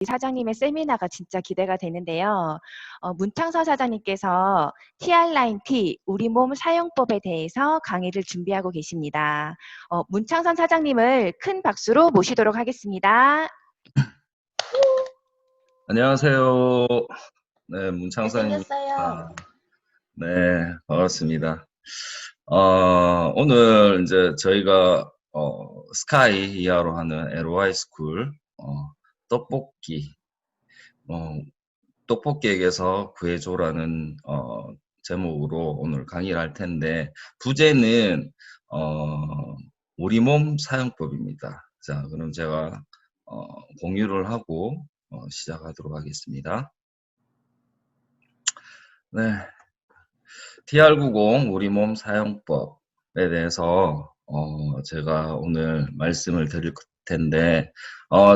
사장님의 세미나가 진짜 기대가 되는데요. 문창서 사장님께서 TR9T 우리 몸 사용법에 대해서 강의를 준비하고 계십니다. 문창선 사장님을 큰 박수로 모시도록 하겠습니다. 안녕하세요. 네, 문창선입니다. 잘생겼어요. 네, 반갑습니다. 오늘 이제 저희가 스카이 이하로 하는 LOI 스쿨 떡볶이 떡볶이에게서 구해줘라는 제목으로 오늘 강의를 할 텐데, 부제는 우리 몸 사용법입니다. 자, 그럼 제가 공유를 하고 시작하도록 하겠습니다. 네, TR90 우리 몸 사용법에 대해서 제가 오늘 말씀을 드릴 텐데,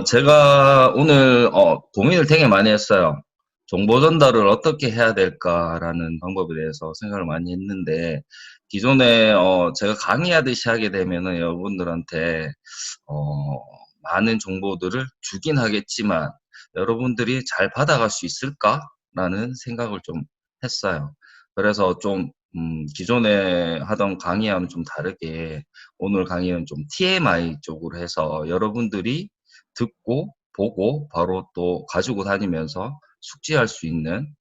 제가 오늘 고민을 되게 많이 했어요. 정보 전달을 어떻게 해야 될까라는 방법에 대해서 생각을 많이 했는데, 기존에 제가 강의하듯이 하게 되면은 여러분들한테 많은 정보들을 주긴 하겠지만 여러분들이 잘 받아갈 수 있을까라는 생각을 좀 했어요. 그래서 좀 기존에 하던 강의와는 좀 다르게 오늘 강의는 좀 TMI 쪽으로 해서 여러분들이 듣고 보고 바로 또 가지고 다니면서 숙지할 수 있는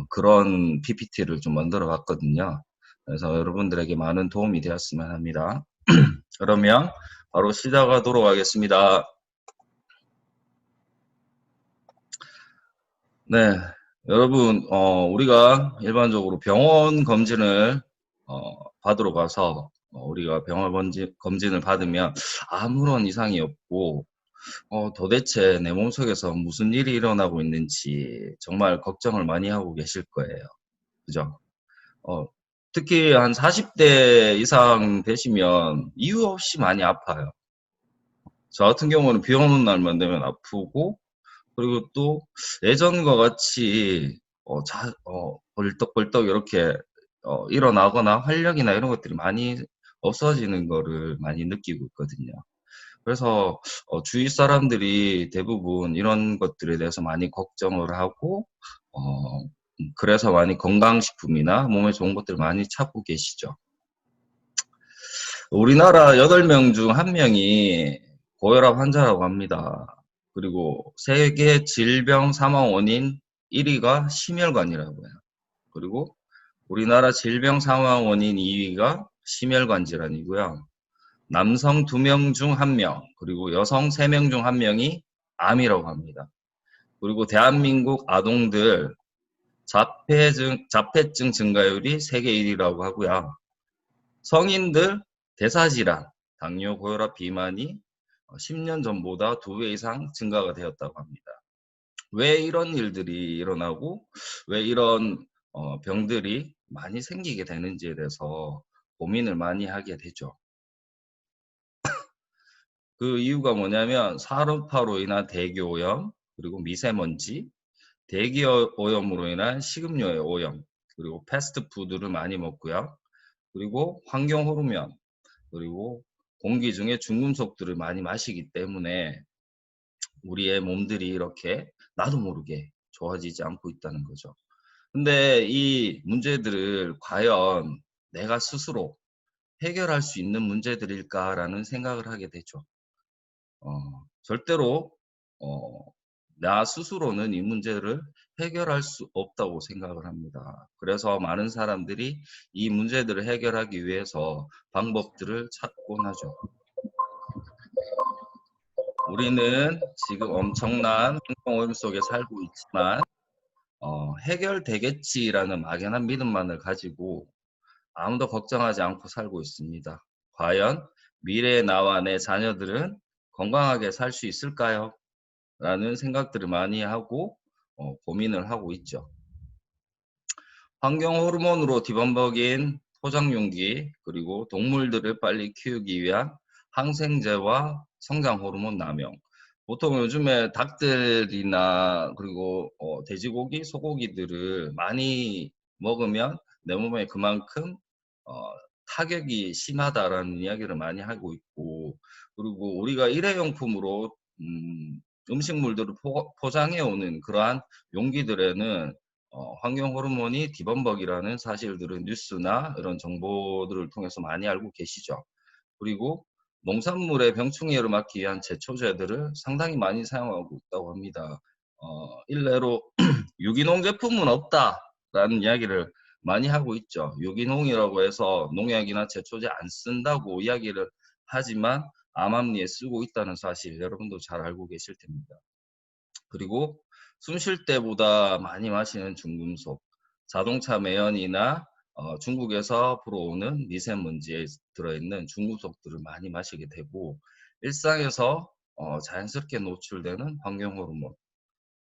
그런 PPT를 좀 만들어 봤거든요. 그래서 여러분들에게 많은 도움이 되었으면 합니다. 그러면 바로 시작하도록 하겠습니다. 네, 여러분, 우리가 일반적으로 병원 검진을 받으러 가서 우리가 병원 검진을 받으면 아무런 이상이 없고 도대체 내 몸속에서 무슨 일이 일어나고 있는지 정말 걱정을 많이 하고 계실 거예요. 그죠? 특히 한 40대 이상 되시면 이유 없이 많이 아파요. 저 같은 경우는 비 오는 날만 되면 아프고, 그리고 또 예전과 같이 벌떡벌떡 이렇게 일어나거나 활력이나 이런 것들이 많이 없어지는 거를 많이 느끼고 있거든요. 그래서 주위 사람들이 대부분 이런 것들에 대해서 많이 걱정을 하고 그래서 많이 건강식품이나 몸에 좋은 것들을 많이 찾고 계시죠. 우리나라 8명 중 1명이 고혈압 환자라고 합니다. 그리고 세계 질병 사망 원인 1위가 심혈관이라고 해요. 그리고 우리나라 질병 사망 원인 2위가 심혈관 질환이고요. 남성 2명 중 1명, 그리고 여성 3명 중 1명이 암이라고 합니다. 그리고 대한민국 아동들 자폐증 증가율이 세계 1위라고 하고요. 성인들 대사질환, 당뇨, 고혈압, 비만이 10년 전보다 2배 이상 증가가 되었다고 합니다. 왜 이런 일들이 일어나고 왜 이런 병들이 많이 생기게 되는지에 대해서 고민을 많이 하게 되죠. 그 이유가 뭐냐면 산업화로 인한 대기오염, 그리고 미세먼지, 대기오염으로 인한 식음료의 오염, 그리고 패스트푸드를 많이 먹고요. 그리고 환경 호르몬, 그리고 공기 중에 중금속들을 많이 마시기 때문에 우리의 몸들이 이렇게 나도 모르게 좋아지지 않고 있다는 거죠. 근데 이 문제들을 과연 내가 스스로 해결할 수 있는 문제들일까라는 생각을 하게 되죠. 절대로 나 스스로는 이 문제를 해결할 수 없다고 생각을 합니다. 그래서 많은 사람들이 이 문제들을 해결하기 위해서 방법들을 찾곤 하죠. 우리는 지금 엄청난 환경오염 속에 살고 있지만 해결되겠지라는 막연한 믿음만을 가지고 아무도 걱정하지 않고 살고 있습니다. 과연 미래의 나와 내 자녀들은 건강하게 살 수 있을까요? 라는 생각들을 많이 하고 고민을 하고 있죠. 환경 호르몬으로 뒤범벅인 포장용기, 그리고 동물들을 빨리 키우기 위한 항생제와 성장 호르몬 남용. 보통 요즘에 닭들이나 그리고 돼지고기, 소고기들을 많이 먹으면 내 몸에 그만큼 타격이 심하다라는 이야기를 많이 하고 있고, 그리고 우리가 일회용품으로 음식물들을 포장해 오는 그러한 용기들에는 환경 호르몬이 디범벅이라는 사실들은 뉴스나 이런 정보들을 통해서 많이 알고 계시죠. 그리고 농산물의 병충해를 막기 위한 제초제들을 상당히 많이 사용하고 있다고 합니다. 일례로 유기농 제품은 없다라는 이야기를 많이 하고 있죠. 유기농이라고 해서 농약이나 제초제 안 쓴다고 이야기를 하지만 암암리에 쓰고 있다는 사실 여러분도 잘 알고 계실 텐입니다. 그리고 숨 쉴 때보다 많이 마시는 중금속, 자동차 매연이나 중국에서 불어오는 미세먼지에 들어있는 중금속들을 많이 마시게 되고 일상에서 자연스럽게 노출되는 환경호르몬,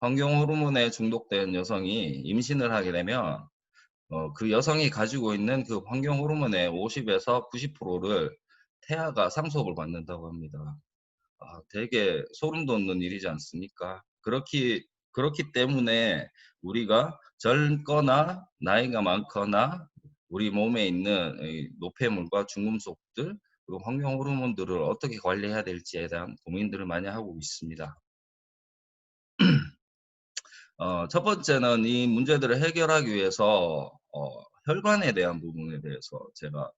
환경호르몬에 중독된 여성이 임신을 하게 되면 그 여성이 가지고 있는 그 환경호르몬의 50에서 90%를 태아가 상속을 받는다고 합니다. 되게 소름 돋는 일이지 않습니까? 그렇기 때문에 우리가 젊거나 나이가 많거나 우리 몸에 있는 이 노폐물과 중금속들 그리고 환경 호르몬들을 어떻게 관리해야 될지에 대한 고민들을 많이 하고 있습니다. 첫 번째는 이 문제들을 해결하기 위해서 혈관에 대한 부분에 대해서 제가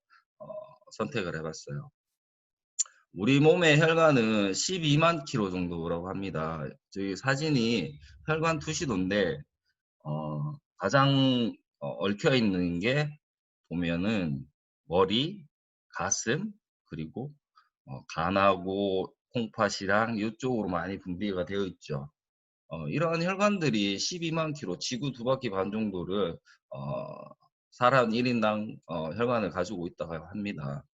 선택을 해봤어요. 우리 몸의 혈관은 12만 킬로 정도라고 합니다. 저희 사진이 혈관 투시도인데 가장 얽혀 있는 게 보면은 머리, 가슴, 그리고 간하고 콩팥이랑 이쪽으로 많이 분비가 되어 있죠. 이러한 혈관들이 12만 킬로, 지구 2바퀴 반 정도를 사람 1인당 혈관을 가지고 있다고 합니다.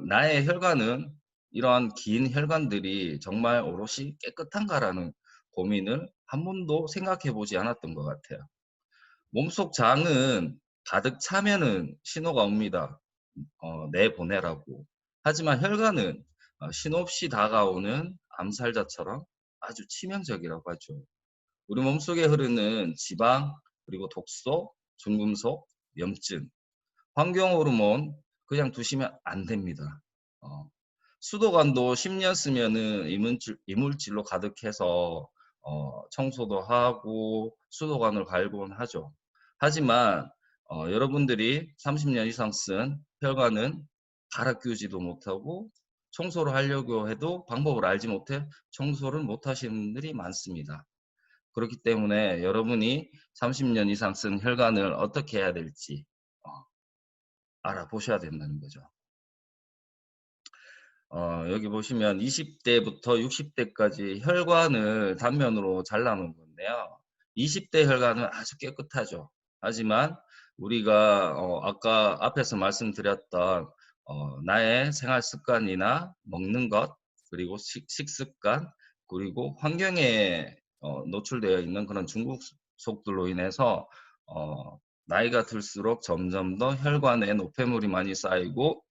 나의 혈관은 이러한 긴 혈관들이 정말 오롯이 깨끗한가라는 고민을 한 번도 생각해 보지 않았던 것 같아요. 몸속 장은 가득 차면은 신호가 옵니다. 내보내라고. 하지만 혈관은 신호 없이 다가오는 암살자처럼 아주 치명적이라고 하죠. 우리 몸속에 흐르는 지방, 그리고 독소, 중금속, 염증, 환경 호르몬 그냥 두시면 안 됩니다. 수도관도 10년 쓰면은 이물질로 가득해서 청소도 하고 수도관을 갈곤 하죠. 하지만 여러분들이 30년 이상 쓴 혈관은 갈아 끼우지도 못하고 청소를 하려고 해도 방법을 알지 못해 청소를 못 하시는 분들이 많습니다. 그렇기 때문에 여러분이 30년 이상 쓴 혈관을 어떻게 해야 될지 알아보셔야 된다는 거죠. 여기 보시면 20대부터 60대까지 혈관을 단면으로 잘라놓은 건데요. 20대 혈관은 아주 깨끗하죠. 하지만 우리가 아까 앞에서 말씀드렸던 나의 생활 습관이나 먹는 것, 그리고 식습관, 그리고 환경에 노출되어 있는 그런 중국속들로 인해서 나이가 들수록 점점 더 혈관에 노폐물이 많이 쌓이고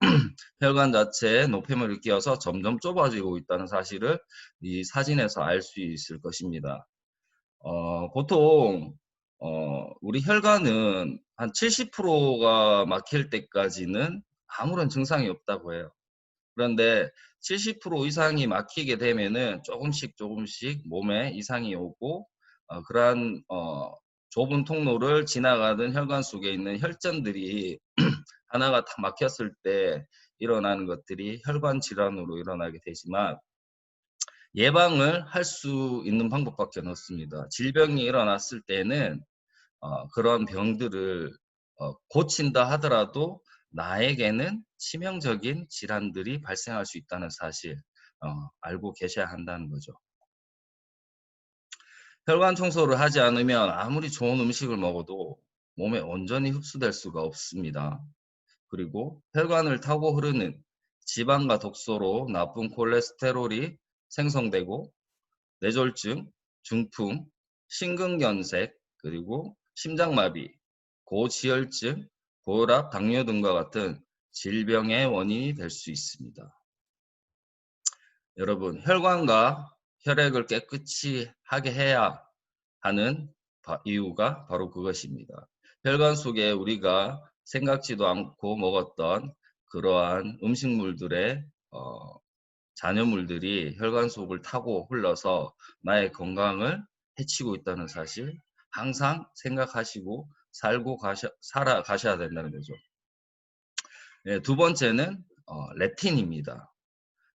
혈관 자체에 노폐물이 끼어서 점점 좁아지고 있다는 사실을 이 사진에서 알 수 있을 것입니다. 보통 우리 혈관은 한 70%가 막힐 때까지는 아무런 증상이 없다고 해요. 그런데 70% 이상이 막히게 되면은 조금씩 몸에 이상이 오고 그러한 좁은 통로를 지나가는 혈관 속에 있는 혈전들이 하나가 다 막혔을 때 일어나는 것들이 혈관 질환으로 일어나게 되지만 예방을 할 수 있는 방법밖에 없습니다. 질병이 일어났을 때는 그런 병들을 고친다 하더라도 나에게는 치명적인 질환들이 발생할 수 있다는 사실 알고 계셔야 한다는 거죠. 혈관 청소를 하지 않으면 아무리 좋은 음식을 먹어도 몸에 온전히 흡수될 수가 없습니다. 그리고 혈관을 타고 흐르는 지방과 독소로 나쁜 콜레스테롤이 생성되고 뇌졸중, 중풍, 심근경색, 그리고 심장마비, 고지혈증, 고혈압, 당뇨 등과 같은 질병의 원인이 될 수 있습니다. 여러분, 혈관과 혈액을 깨끗이 하게 해야 하는 이유가 바로 그것입니다. 혈관 속에 우리가 생각지도 않고 먹었던 그러한 음식물들의 잔여물들이 혈관 속을 타고 흘러서 나의 건강을 해치고 있다는 사실 항상 생각하시고 살아가셔야 된다는 거죠. 네, 두 번째는 렙틴입니다.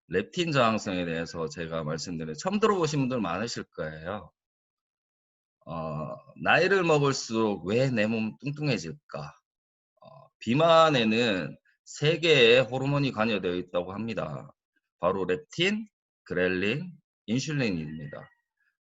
렙틴 저항성에 대해서 제가 말씀드려요. 처음 들어보신 분들 많으실 거예요. 나이를 먹을수록 왜 내 몸 뚱뚱해질까? 비만에는 세 개의 호르몬이 관여되어 있다고 합니다. 바로 렙틴, 그렐린, 인슐린입니다.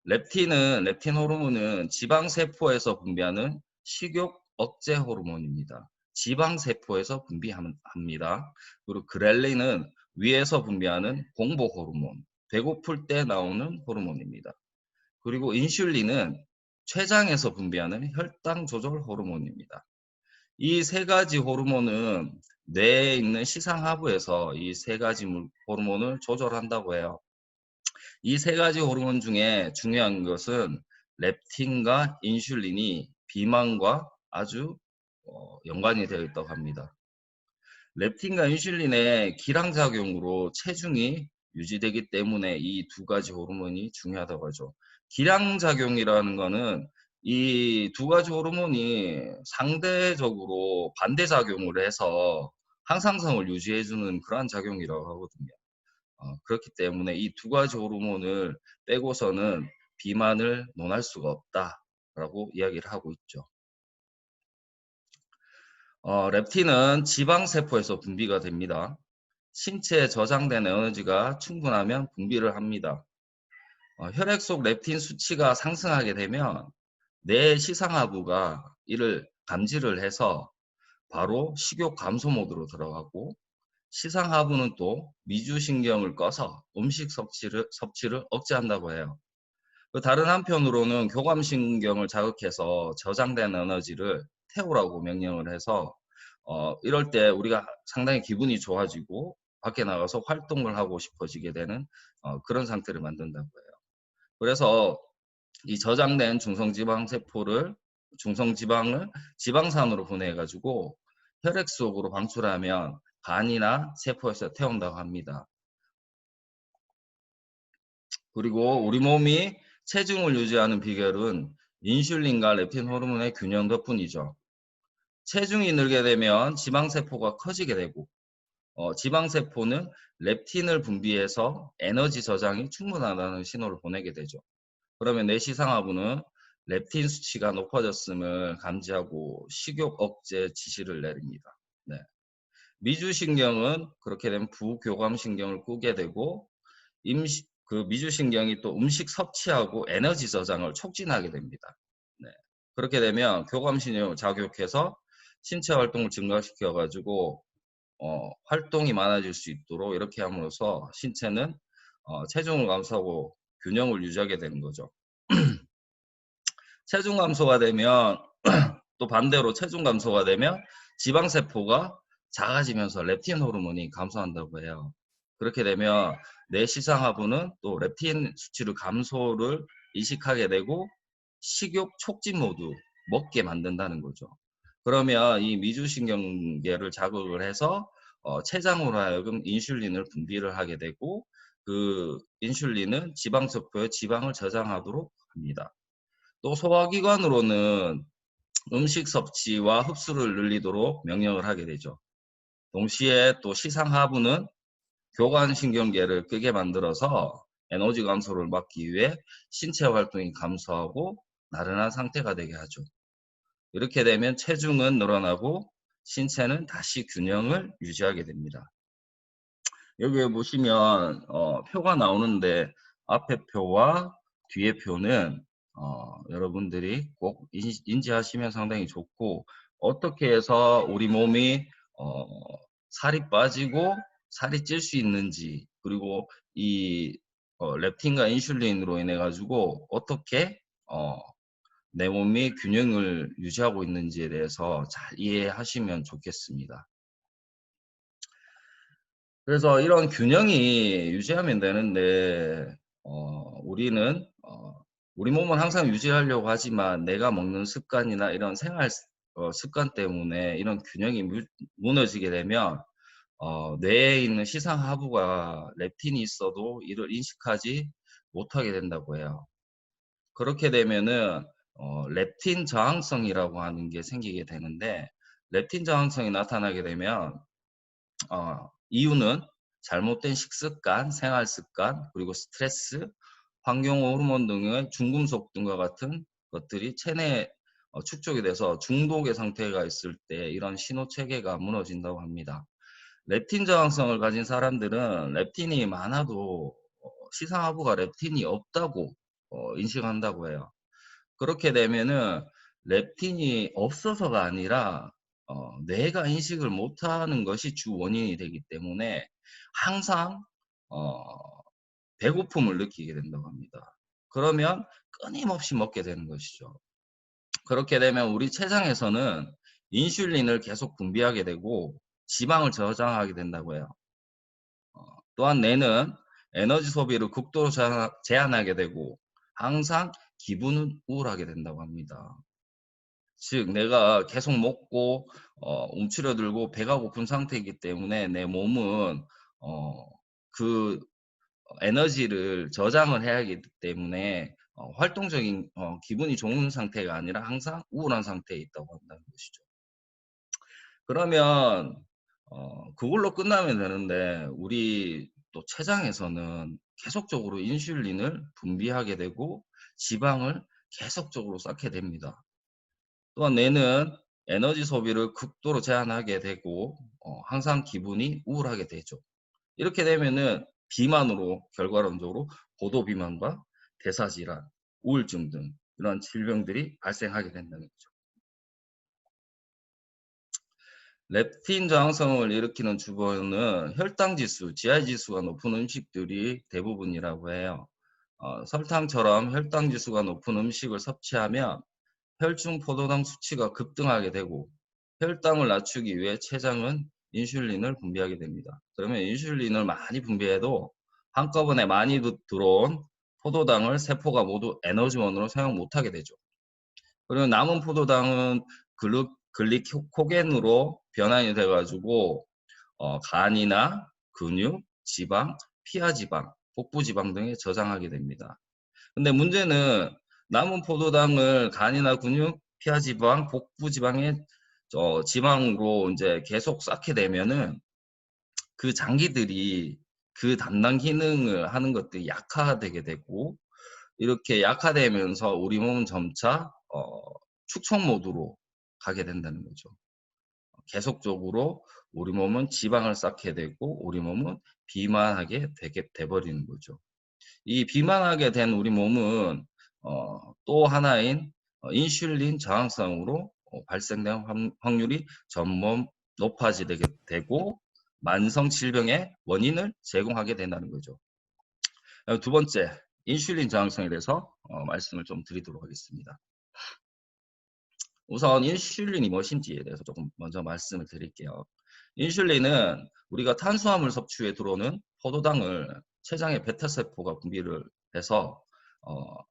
렙틴 호르몬은 지방세포에서 분비하는 식욕 억제 호르몬입니다. 지방세포에서 분비합니다. 그리고 그렐린은 위에서 분비하는 공복 호르몬, 배고플 때 나오는 호르몬입니다. 그리고 인슐린은 췌장에서 분비하는 혈당 조절 호르몬입니다. 이 세 가지 호르몬은 뇌에 있는 시상하부에서 이 세 가지 호르몬을 조절한다고 해요. 이 세 가지 호르몬 중에 중요한 것은 렙틴과 인슐린이 비만과 아주 연관이 되어 있다고 합니다. 렙틴과 인슐린의 기량작용으로 체중이 유지되기 때문에 이 두 가지 호르몬이 중요하다고 하죠. 기량작용이라는 거는 이 두 가지 호르몬이 상대적으로 반대작용을 해서 항상성을 유지해주는 그러한 작용이라고 하거든요. 그렇기 때문에 이 두 가지 호르몬을 빼고서는 비만을 논할 수가 없다라고 이야기를 하고 있죠. 렙틴은 지방세포에서 분비가 됩니다. 신체에 저장된 에너지가 충분하면 분비를 합니다. 혈액 속 렙틴 수치가 상승하게 되면 뇌 시상하부가 이를 감지를 해서 바로 식욕 감소 모드로 들어가고 시상하부는 또 미주신경을 꺼서 음식 섭취를 억제한다고 해요. 다른 한편으로는 교감신경을 자극해서 저장된 에너지를 태우라고 명령을 해서 이럴 때 우리가 상당히 기분이 좋아지고 밖에 나가서 활동을 하고 싶어지게 되는 그런 상태를 만든다고 해요. 그래서 이 저장된 중성지방을 지방산으로 보내가지고 혈액 속으로 방출하면 간이나 세포에서 태운다고 합니다. 그리고 우리 몸이 체중을 유지하는 비결은 인슐린과 렙틴 호르몬의 균형 덕분이죠. 체중이 늘게 되면 지방세포가 커지게 되고 지방세포는 렙틴을 분비해서 에너지 저장이 충분하다는 신호를 보내게 되죠. 그러면 내 시상하부는 렙틴 수치가 높아졌음을 감지하고 식욕 억제 지시를 내립니다. 네. 미주신경은 그렇게 되면 부교감신경을 끄게 되고 그 미주신경이 또 음식 섭취하고 에너지 저장을 촉진하게 됩니다. 네. 그렇게 되면 교감신경을 자극해서 신체 활동을 증가시켜 가지고 활동이 많아질 수 있도록 이렇게 함으로써 신체는 체중을 감소하고 균형을 유지하게 되는 거죠. 체중 감소가 되면 또 반대로 체중 감소가 되면 지방세포가 작아지면서 렙틴 호르몬이 감소한다고 해요. 그렇게 되면 내 시상하부는 또 렙틴 수치를 감소를 인식하게 되고 식욕 촉진 모드 먹게 만든다는 거죠. 그러면 이 미주신경계를 자극을 해서 췌장으로 하여금 인슐린을 분비를 하게 되고 그 인슐린은 지방세포에 지방을 저장하도록 합니다. 또 소화기관으로는 음식 섭취와 흡수를 늘리도록 명령을 하게 되죠. 동시에 또 시상하부는 교감신경계를 끄게 만들어서 에너지 감소를 막기 위해 신체 활동이 감소하고 나른한 상태가 되게 하죠. 이렇게 되면 체중은 늘어나고 신체는 다시 균형을 유지하게 됩니다. 여기에 보시면 표가 나오는데 앞에 표와 뒤에 표는 여러분들이 꼭 인지하시면 상당히 좋고 어떻게 해서 우리 몸이 살이 빠지고 살이 찔 수 있는지 그리고 이 렙틴과 인슐린으로 인해 가지고 어떻게 내 몸이 균형을 유지하고 있는지에 대해서 잘 이해하시면 좋겠습니다. 그래서 이런 균형이 유지하면 되는데 우리는 우리 몸은 항상 유지하려고 하지만 내가 먹는 습관이나 이런 생활 습관 때문에 이런 균형이 무너지게 되면 뇌에 있는 시상하부가 렙틴이 있어도 이를 인식하지 못하게 된다고 해요. 그렇게 되면은 렙틴 저항성이라고 하는 게 생기게 되는데, 렙틴 저항성이 나타나게 되면 이유는 잘못된 식습관, 생활습관, 그리고 스트레스, 환경 호르몬 등의 중금속 등과 같은 것들이 체내에 축적이 돼서 중독의 상태가 있을 때 이런 신호 체계가 무너진다고 합니다. 렙틴 저항성을 가진 사람들은 렙틴이 많아도 시상하부가 렙틴이 없다고 인식한다고 해요. 그렇게 되면은 렙틴이 없어서가 아니라 뇌가 인식을 못하는 것이 주 원인이 되기 때문에 항상 어, 배고픔을 느끼게 된다고 합니다. 그러면 끊임없이 먹게 되는 것이죠. 그렇게 되면 우리 췌장에서는 인슐린을 계속 분비하게 되고 지방을 저장하게 된다고 해요. 또한 뇌는 에너지 소비를 극도로 제한하게 되고 항상 기분은 우울하게 된다고 합니다. 즉 내가 계속 먹고 움츠러들고 배가 고픈 상태이기 때문에 내 몸은 그 에너지를 저장을 해야 하기 때문에 활동적인 기분이 좋은 상태가 아니라 항상 우울한 상태에 있다고 한다는 것이죠. 그러면 그걸로 끝나면 되는데 우리 또 췌장에서는 계속적으로 인슐린을 분비하게 되고 지방을 계속적으로 쌓게 됩니다. 또한 뇌는 에너지 소비를 극도로 제한하게 되고 항상 기분이 우울하게 되죠. 이렇게 되면은 비만으로 결과론적으로 고도비만과 대사질환, 우울증 등 이런 질병들이 발생하게 된다는 거죠. 렙틴 저항성을 일으키는 주범은 혈당 지수, GI 지수가 높은 음식들이 대부분이라고 해요. 설탕처럼 혈당 지수가 높은 음식을 섭취하면 혈중 포도당 수치가 급등하게 되고 혈당을 낮추기 위해 췌장은 인슐린을 분비하게 됩니다. 그러면 인슐린을 많이 분비해도 한꺼번에 많이 들어온 포도당을 세포가 모두 에너지원으로 사용 못하게 되죠. 그리고 남은 포도당은 글리코겐으로 변환이 돼가지고 간이나 근육, 지방, 피하지방, 복부지방 등에 저장하게 됩니다. 근데 문제는 남은 포도당을 간이나 근육, 피하지방, 복부지방에 지방으로 이제 계속 쌓게 되면은 그 장기들이 그 담당 기능을 하는 것들이 약화되게 되고 이렇게 약화되면서 우리 몸은 점차 축적 모드로 가게 된다는 거죠. 계속적으로 우리 몸은 지방을 쌓게 되고 우리 몸은 비만하게 되게 돼버리는 거죠. 이 비만하게 된 우리 몸은 또 하나인 인슐린 저항성으로 발생된 확률이 점점 높아지게 되고 만성 질병의 원인을 제공하게 된다는 거죠. 두 번째, 인슐린 저항성에 대해서 말씀을 좀 드리도록 하겠습니다. 우선 인슐린이 무엇인지에 대해서 조금 먼저 말씀을 드릴게요. 인슐린은 우리가 탄수화물 섭취에 들어오는 포도당을 췌장의 베타세포가 분비를 해서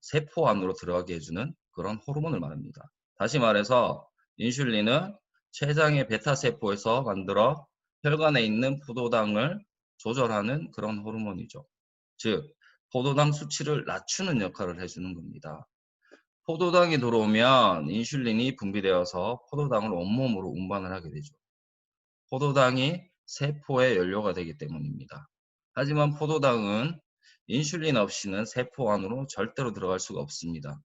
세포 안으로 들어가게 해주는 그런 호르몬을 말합니다. 다시 말해서 인슐린은 췌장의 베타세포에서 만들어 혈관에 있는 포도당을 조절하는 그런 호르몬이죠. 즉 포도당 수치를 낮추는 역할을 해주는 겁니다. 포도당이 들어오면 인슐린이 분비되어서 포도당을 온몸으로 운반을 하게 되죠. 포도당이 세포의 연료가 되기 때문입니다. 하지만 포도당은 인슐린 없이는 세포 안으로 절대로 들어갈 수가 없습니다.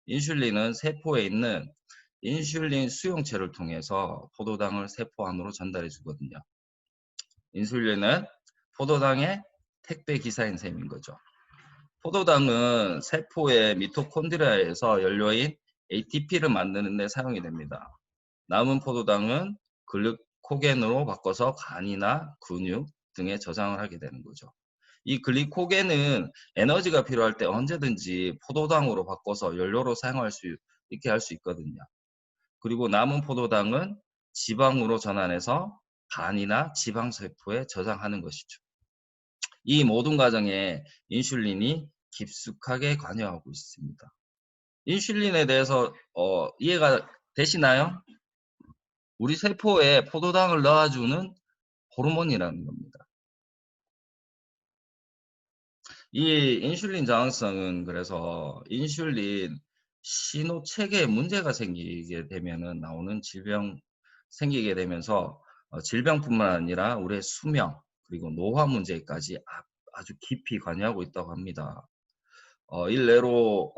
인슐린은 세포에 있는 인슐린 수용체를 통해서 포도당을 세포 안으로 전달해 주거든요. 인슐린은 포도당의 택배 기사인 셈인 거죠. 포도당은 세포의 미토콘드리아에서 연료인 ATP를 만드는 데 사용이 됩니다. 남은 포도당은 글리코겐으로 바꿔서 간이나 근육 등에 저장을 하게 되는 거죠. 이 글리코겐은 에너지가 필요할 때 언제든지 포도당으로 바꿔서 연료로 사용할 수 있게 할 수 있거든요. 그리고 남은 포도당은 지방으로 전환해서 간이나 지방세포에 저장하는 것이죠. 이 모든 과정에 인슐린이 깊숙하게 관여하고 있습니다. 인슐린에 대해서 이해가 되시나요? 우리 세포에 포도당을 넣어주는 호르몬이라는 겁니다. 이 인슐린 저항성은 그래서 인슐린 신호 체계에 문제가 생기게 되면은 나오는 생기게 되면서 질병뿐만 아니라 우리의 수명 그리고 노화 문제까지 아주 깊이 관여하고 있다고 합니다. 일례로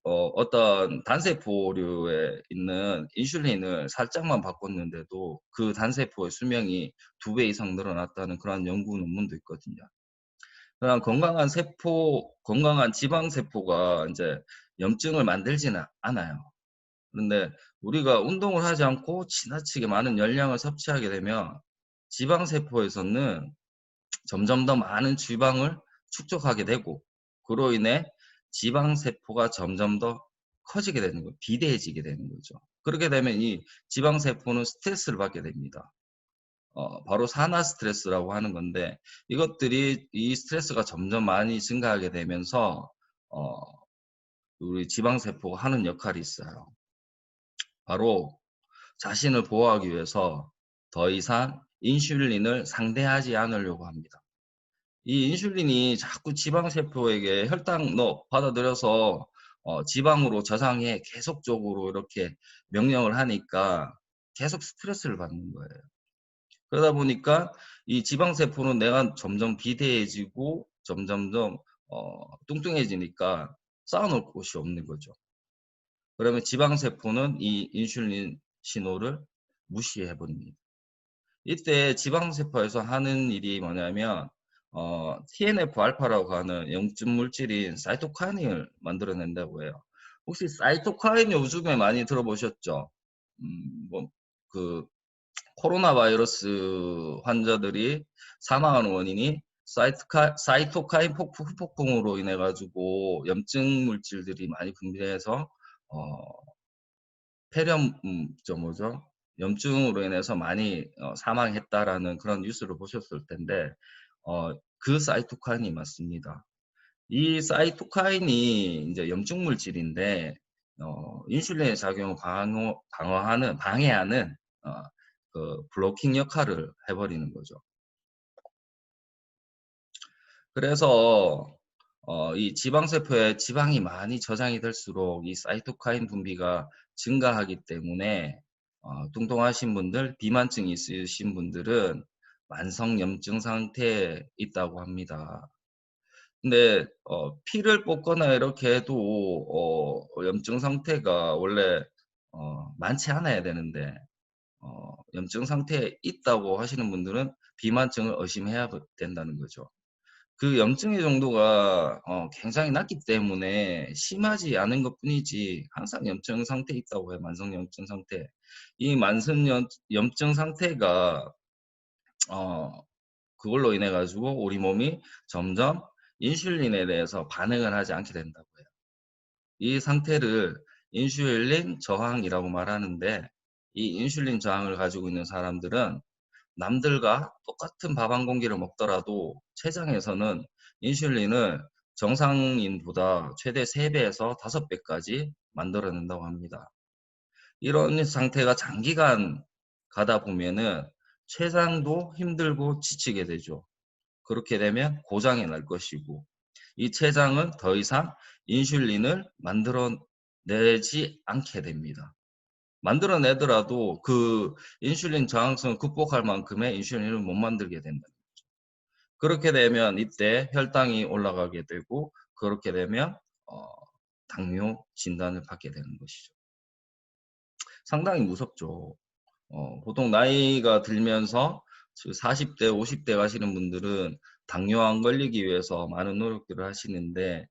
어떤 단세포류에 있는 인슐린을 살짝만 바꿨는데도 그 단세포의 수명이 2배 이상 늘어났다는 그런 연구 논문도 있거든요. 그냥 건강한 지방세포가 이제 염증을 만들지는 않아요. 그런데 우리가 운동을 하지 않고 지나치게 많은 열량을 섭취하게 되면 지방세포에서는 점점 더 많은 지방을 축적하게 되고 그로 인해 지방세포가 점점 더 커지게 되는 거예요. 비대해지게 되는 거죠. 그렇게 되면 이 지방세포는 스트레스를 받게 됩니다. 바로 산화 스트레스라고 하는 건데 이 스트레스가 점점 많이 증가하게 되면서 어, 우리 지방세포가 하는 역할이 있어요. 바로 자신을 보호하기 위해서 더 이상 인슐린을 상대하지 않으려고 합니다. 이 인슐린이 자꾸 지방세포에게 혈당 너 받아들여서 지방으로 저장해 계속적으로 이렇게 명령을 하니까 계속 스트레스를 받는 거예요. 그러다 보니까 이 지방세포는 내가 점점 비대해지고 점점점 뚱뚱해지니까 쌓아놓을 곳이 없는 거죠. 그러면 지방세포는 이 인슐린 신호를 무시해 버립니다. 이때 지방세포에서 하는 일이 뭐냐면 TNF-알파라고 하는 염증 물질인 사이토카인을 만들어낸다고 해요. 혹시 사이토카인 요즘에 많이 들어보셨죠? 그 코로나 바이러스 환자들이 사망하는 원인이 사이토카인 후폭풍으로 인해 가지고 염증 물질들이 많이 분비해서 폐렴 뭐죠? 염증으로 인해서 많이 사망했다라는 그런 뉴스를 보셨을 텐데 그 사이토카인이 맞습니다. 이 사이토카인이 이제 염증 물질인데 인슐린의 작용을 방해하는 그 블로킹 역할을 해버리는 거죠. 그래서 이 지방세포에 지방이 많이 저장이 될수록 이 사이토카인 분비가 증가하기 때문에 뚱뚱하신 분들, 비만증이 있으신 분들은 만성 염증 상태에 있다고 합니다. 근데 피를 뽑거나 이렇게 해도 염증 상태가 원래 많지 않아야 되는데 염증 상태에 있다고 하시는 분들은 비만증을 의심해야 된다는 거죠. 그 염증의 정도가 굉장히 낮기 때문에 심하지 않은 것뿐이지 항상 염증 상태에 있다고 해요. 만성 염증 상태. 이 만성 염증 상태가 그걸로 인해 가지고 우리 몸이 점점 인슐린에 대해서 반응을 하지 않게 된다고 해요. 이 상태를 인슐린 저항이라고 말하는데 이 인슐린 저항을 가지고 있는 사람들은 남들과 똑같은 밥 한 공기를 먹더라도 췌장에서는 인슐린을 정상인보다 최대 3배에서 5배까지 만들어낸다고 합니다. 이런 상태가 장기간 가다 보면은 췌장도 힘들고 지치게 되죠. 그렇게 되면 고장이 날 것이고 이 췌장은 더 이상 인슐린을 만들어내지 않게 됩니다. 만들어내더라도 그 인슐린 저항성을 극복할 만큼의 인슐린을 못 만들게 된다. 그렇게 되면 이때 혈당이 올라가게 되고 그렇게 되면 당뇨 진단을 받게 되는 것이죠. 상당히 무섭죠. 보통 나이가 들면서 40대, 50대 가시는 분들은 당뇨 안 걸리기 위해서 많은 노력들을 하시는데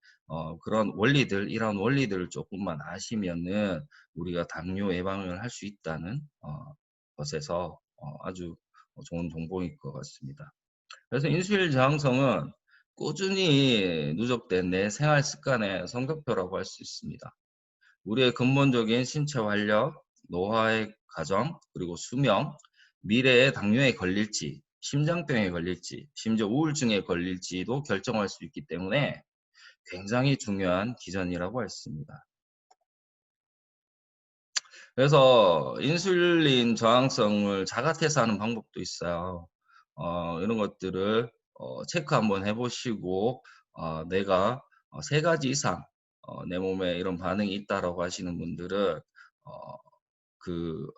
이런 원리들을 조금만 아시면은 우리가 당뇨 예방을 할 수 있다는 것에서 아주 좋은 정보일 것 같습니다. 그래서 인슐린 저항성은 꾸준히 누적된 내 생활 습관의 성적표라고 할 수 있습니다. 우리의 근본적인 신체 활력, 노화의 과정, 그리고 수명, 미래에 당뇨에 걸릴지, 심장병에 걸릴지, 심지어 우울증에 걸릴지도 결정할 수 있기 때문에 굉장히 중요한 기전이라고 할 수 있습니다. 그래서 인슐린 저항성을 자가테스트 하는 방법도 있어요. 이런 것들을 체크 한번 해보시고 내가 3가지 이상 내 몸에 이런 반응이 있다라고 하시는 분들은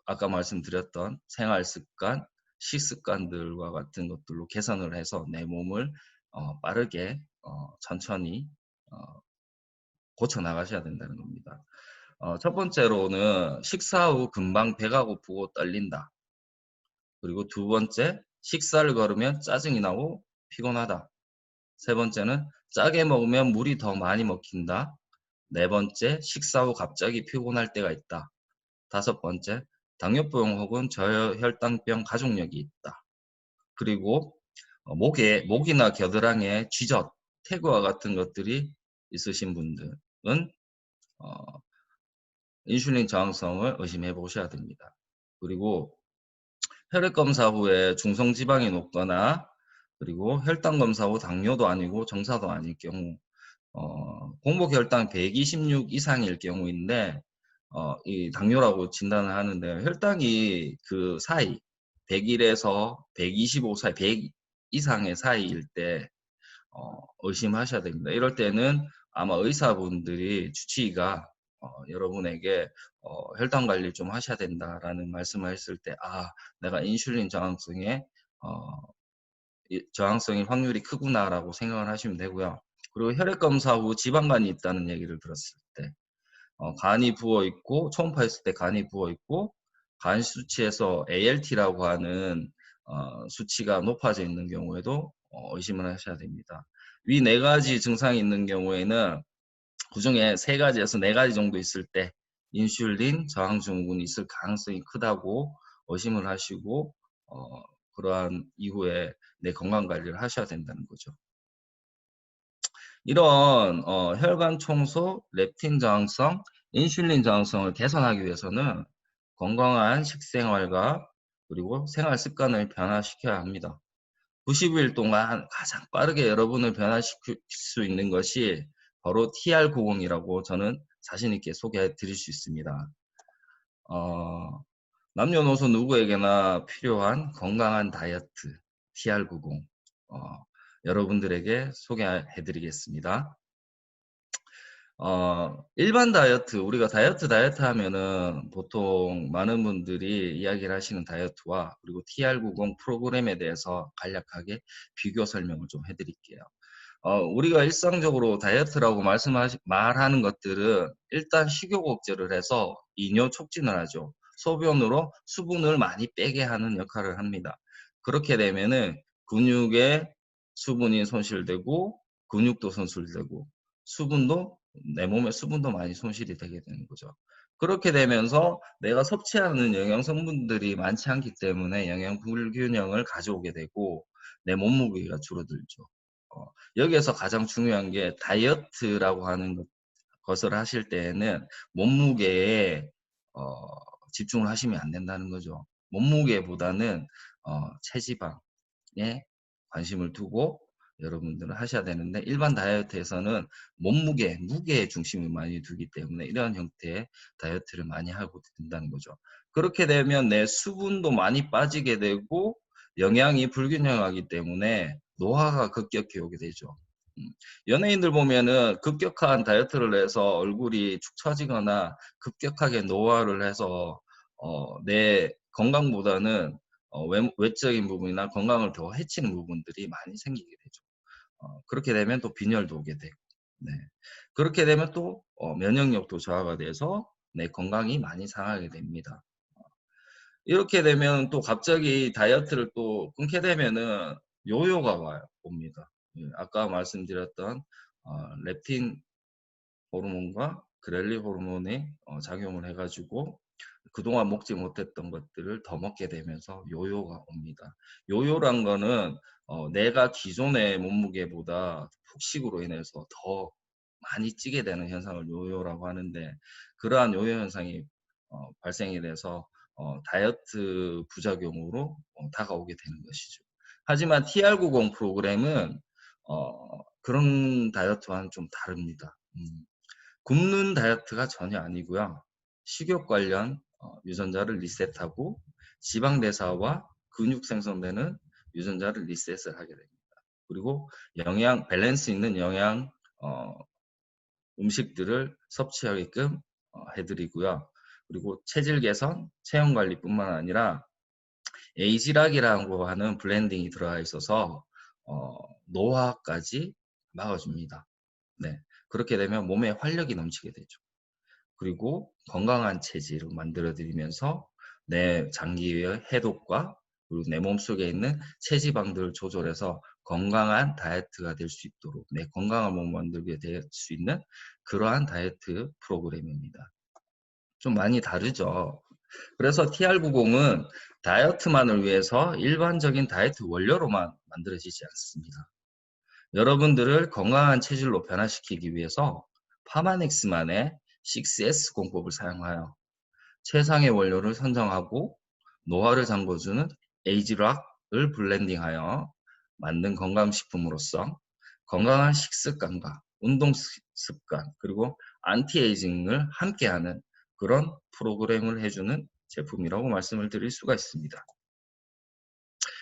아까 말씀드렸던 생활 습관, 식습관들과 같은 것들로 개선을 해서 내 몸을 빠르게 천천히 고쳐 나가셔야 된다는 겁니다. 첫 번째로는 식사 후 금방 배가 고프고 떨린다. 그리고 두 번째, 식사를 거르면 짜증이 나고 피곤하다. 세 번째는 짜게 먹으면 물이 더 많이 먹힌다. 네 번째, 식사 후 갑자기 피곤할 때가 있다. 다섯 번째, 당뇨병 혹은 저혈당병 가족력이 있다. 그리고 목이나 겨드랑이에 쥐젖, 태그와 같은 것들이 있으신 분들은 인슐린 저항성을 의심해 보셔야 됩니다. 그리고 혈액 검사 후에 중성 지방이 높거나 그리고 혈당 검사 후 당뇨도 아니고 정사도 아닐 경우 공복 혈당 126 이상일 경우인데 이 당뇨라고 진단을 하는데 혈당이 그 사이 101에서 125 사이 100 이상의 사이일 때 의심하셔야 됩니다. 이럴 때는 아마 의사분들이 주치의가 여러분에게 혈당 관리 좀 하셔야 된다라는 말씀을 했을 때, 내가 인슐린 저항성에 저항성일 확률이 크구나라고 생각을 하시면 되고요. 그리고 혈액 검사 후 지방간이 있다는 얘기를 들었을 때, 간이 부어 있고 초음파했을 때 간이 부어 있고 간 수치에서 ALT라고 하는 수치가 높아져 있는 경우에도 의심을 하셔야 됩니다. 위 4가지 증상이 있는 경우에는 그중에 3가지에서 4가지 정도 있을 때 인슐린 저항 증후군이 있을 가능성이 크다고 의심을 하시고 그러한 이후에 내 건강 관리를 하셔야 된다는 거죠. 이런 혈관 청소, 렙틴 저항성, 인슐린 저항성을 개선하기 위해서는 건강한 식생활과 그리고 생활 습관을 변화시켜야 합니다. 90일 동안 가장 빠르게 여러분을 변화시킬 수 있는 것이 바로 TR90이라고 저는 자신 있게 소개해 드릴 수 있습니다. 남녀노소 누구에게나 필요한 건강한 다이어트 TR90 여러분들에게 소개해 드리겠습니다. 일반 다이어트, 우리가 다이어트 하면은 보통 많은 분들이 이야기를 하시는 다이어트와 그리고 TR90 프로그램에 대해서 간략하게 비교 설명을 좀 해드릴게요. 우리가 일상적으로 다이어트라고 말하는 것들은 일단 식욕 억제를 해서 이뇨 촉진을 하죠. 소변으로 수분을 많이 빼게 하는 역할을 합니다. 그렇게 되면은 근육에 수분이 손실되고 근육도 손실되고 수분도 내 몸에 수분도 많이 손실이 되게 되는 거죠. 그렇게 되면서 내가 섭취하는 영양 성분들이 많지 않기 때문에 영양 불균형을 가져오게 되고 내 몸무게가 줄어들죠. 여기에서 가장 중요한 게 다이어트라고 하는 것을 하실 때에는 몸무게에 집중을 하시면 안 된다는 거죠. 몸무게보다는 체지방에 관심을 두고 여러분들은 하셔야 되는데 일반 다이어트에서는 몸무게, 무게에 중심을 많이 두기 때문에 이런 형태의 다이어트를 많이 하고 된다는 거죠. 그렇게 되면 내 수분도 많이 빠지게 되고 영양이 불균형하기 때문에 노화가 급격히 오게 되죠. 연예인들 보면은 급격한 다이어트를 해서 얼굴이 축 처지거나 급격하게 노화를 해서 내 건강보다는 외적인 부분이나 건강을 더 해치는 부분들이 많이 생기게 되죠. 그렇게 되면 또 빈혈도 오게 되고, 네. 그렇게 되면 또 면역력도 저하가 돼서 내 건강이 많이 상하게 됩니다. 이렇게 되면 또 갑자기 다이어트를 또 끊게 되면은 요요가 옵니다. 예, 아까 말씀드렸던 렙틴 호르몬과 그렐린 호르몬이 작용을 해가지고 그동안 먹지 못했던 것들을 더 먹게 되면서 요요가 옵니다. 요요란 거는 내가 기존의 몸무게보다 폭식으로 인해서 더 많이 찌게 되는 현상을 요요라고 하는데 그러한 요요 현상이 발생이 돼서 다이어트 부작용으로 다가오게 되는 것이죠. 하지만 TR90 프로그램은 그런 다이어트와는 좀 다릅니다. 굶는 다이어트가 전혀 아니고요. 식욕 관련 유전자를 리셋하고 지방대사와 근육 생성되는 유전자를 리셋을 하게 됩니다. 그리고 밸런스 있는 영양 음식들을 섭취하게끔 해드리고요. 그리고 체질 개선, 체형 관리뿐만 아니라 에이지락이라고 하는 블렌딩이 들어가 있어서 노화까지 막아줍니다. 네, 그렇게 되면 몸에 활력이 넘치게 되죠. 그리고 건강한 체질을 만들어드리면서 내 장기의 해독과 그리고 내 몸속에 있는 체지방들을 조절해서 건강한 다이어트가 될 수 있도록 내 건강한 몸 만들게 될 수 있는 그러한 다이어트 프로그램입니다. 좀 많이 다르죠. 그래서 TR90은 다이어트만을 위해서 일반적인 다이어트 원료로만 만들어지지 않습니다. 여러분들을 건강한 체질로 변화시키기 위해서 파마넥스만의 6S 공법을 사용하여 최상의 원료를 선정하고 노화를 잠궈주는 에이지락을 블렌딩하여 만든 건강식품으로서 건강한 식습관과 운동 습관 그리고 안티에이징을 함께하는 그런 프로그램을 해주는 제품이라고 말씀을 드릴 수가 있습니다.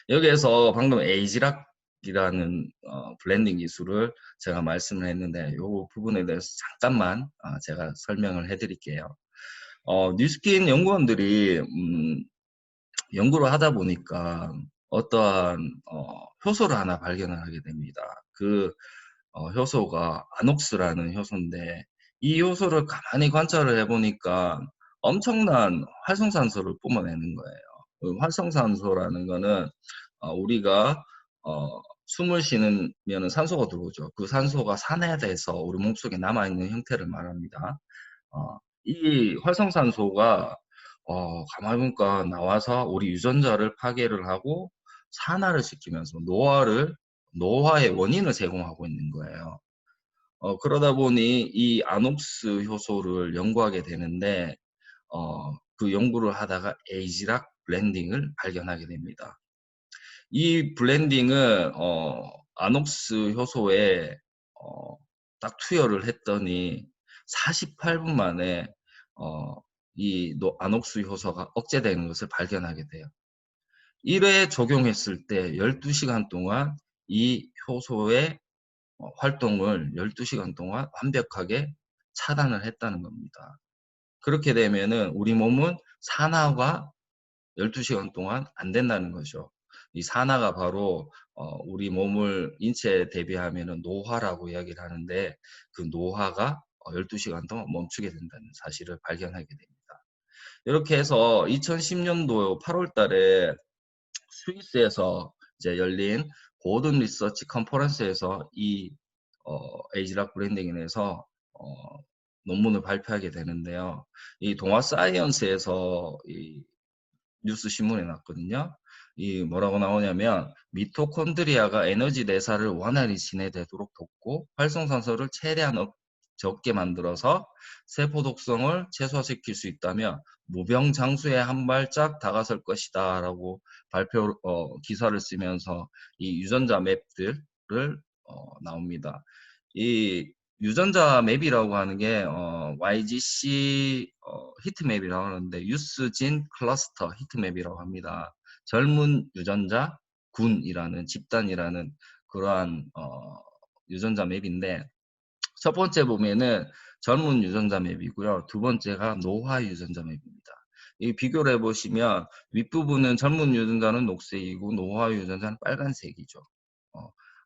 여기에서 방금 에이지락이라는 블렌딩 기술을 제가 말씀을 했는데 이 부분에 대해서 잠깐만 제가 설명을 해드릴게요. 뉴스킨 연구원들이 연구를 하다 보니까 어떠한 효소를 하나 발견을 하게 됩니다. 그 효소가 아녹스라는 효소인데 이 효소를 가만히 관찰을 해보니까 엄청난 활성산소를 뿜어내는 거예요. 그 활성산소라는 거는 우리가 숨을 쉬면 산소가 들어오죠. 그 산소가 산화돼서 우리 몸속에 남아있는 형태를 말합니다. 이 활성산소가 가만히 보니까 나와서 우리 유전자를 파괴를 하고 산화를 시키면서 노화의 원인을 제공하고 있는 거예요. 그러다 보니 이 아녹스 효소를 연구하게 되는데 그 연구를 하다가 에이지락 블렌딩을 발견하게 됩니다. 이 블렌딩은 아녹스 효소에 딱 투여를 했더니 48분 만에 이 아녹스 효소가 억제되는 것을 발견하게 돼요. 1회 적용했을 때 12시간 동안 이 효소의 활동을 12시간 동안 완벽하게 차단을 했다는 겁니다. 그렇게 되면은 우리 몸은 산화가 12시간 동안 안 된다는 거죠. 이 산화가 바로 우리 몸을 인체에 대비하면은 노화라고 이야기를 하는데 그 노화가 12시간 동안 멈추게 된다는 사실을 발견하게 됩니다. 이렇게 해서 2010년도 8월 달에 스위스에서 이제 열린 고든 리서치 컨퍼런스에서 이 에이지락 브랜딩에 대해서 논문을 발표하게 되는데요. 이 동아 사이언스에서 이 뉴스 신문에 났거든요. 이 뭐라고 나오냐면 미토콘드리아가 에너지 내사를 원활히 진행되도록 돕고 활성산소를 최대한 적게 만들어서 세포 독성을 최소화시킬 수 있다면 무병장수에 한 발짝 다가설 것이다 라고 기사를 쓰면서 이 유전자 맵들을 나옵니다. 이 유전자 맵이라고 하는 게 YGC 히트맵이라고 하는데 유스진 클러스터 히트맵이라고 합니다. 젊은 유전자 군이라는 집단이라는 그러한 유전자 맵인데 첫 번째 보면은 젊은 유전자 맵이고요. 두 번째가 노화 유전자 맵입니다. 이 비교를 해보시면 윗부분은 젊은 유전자는 녹색이고 노화 유전자는 빨간색이죠.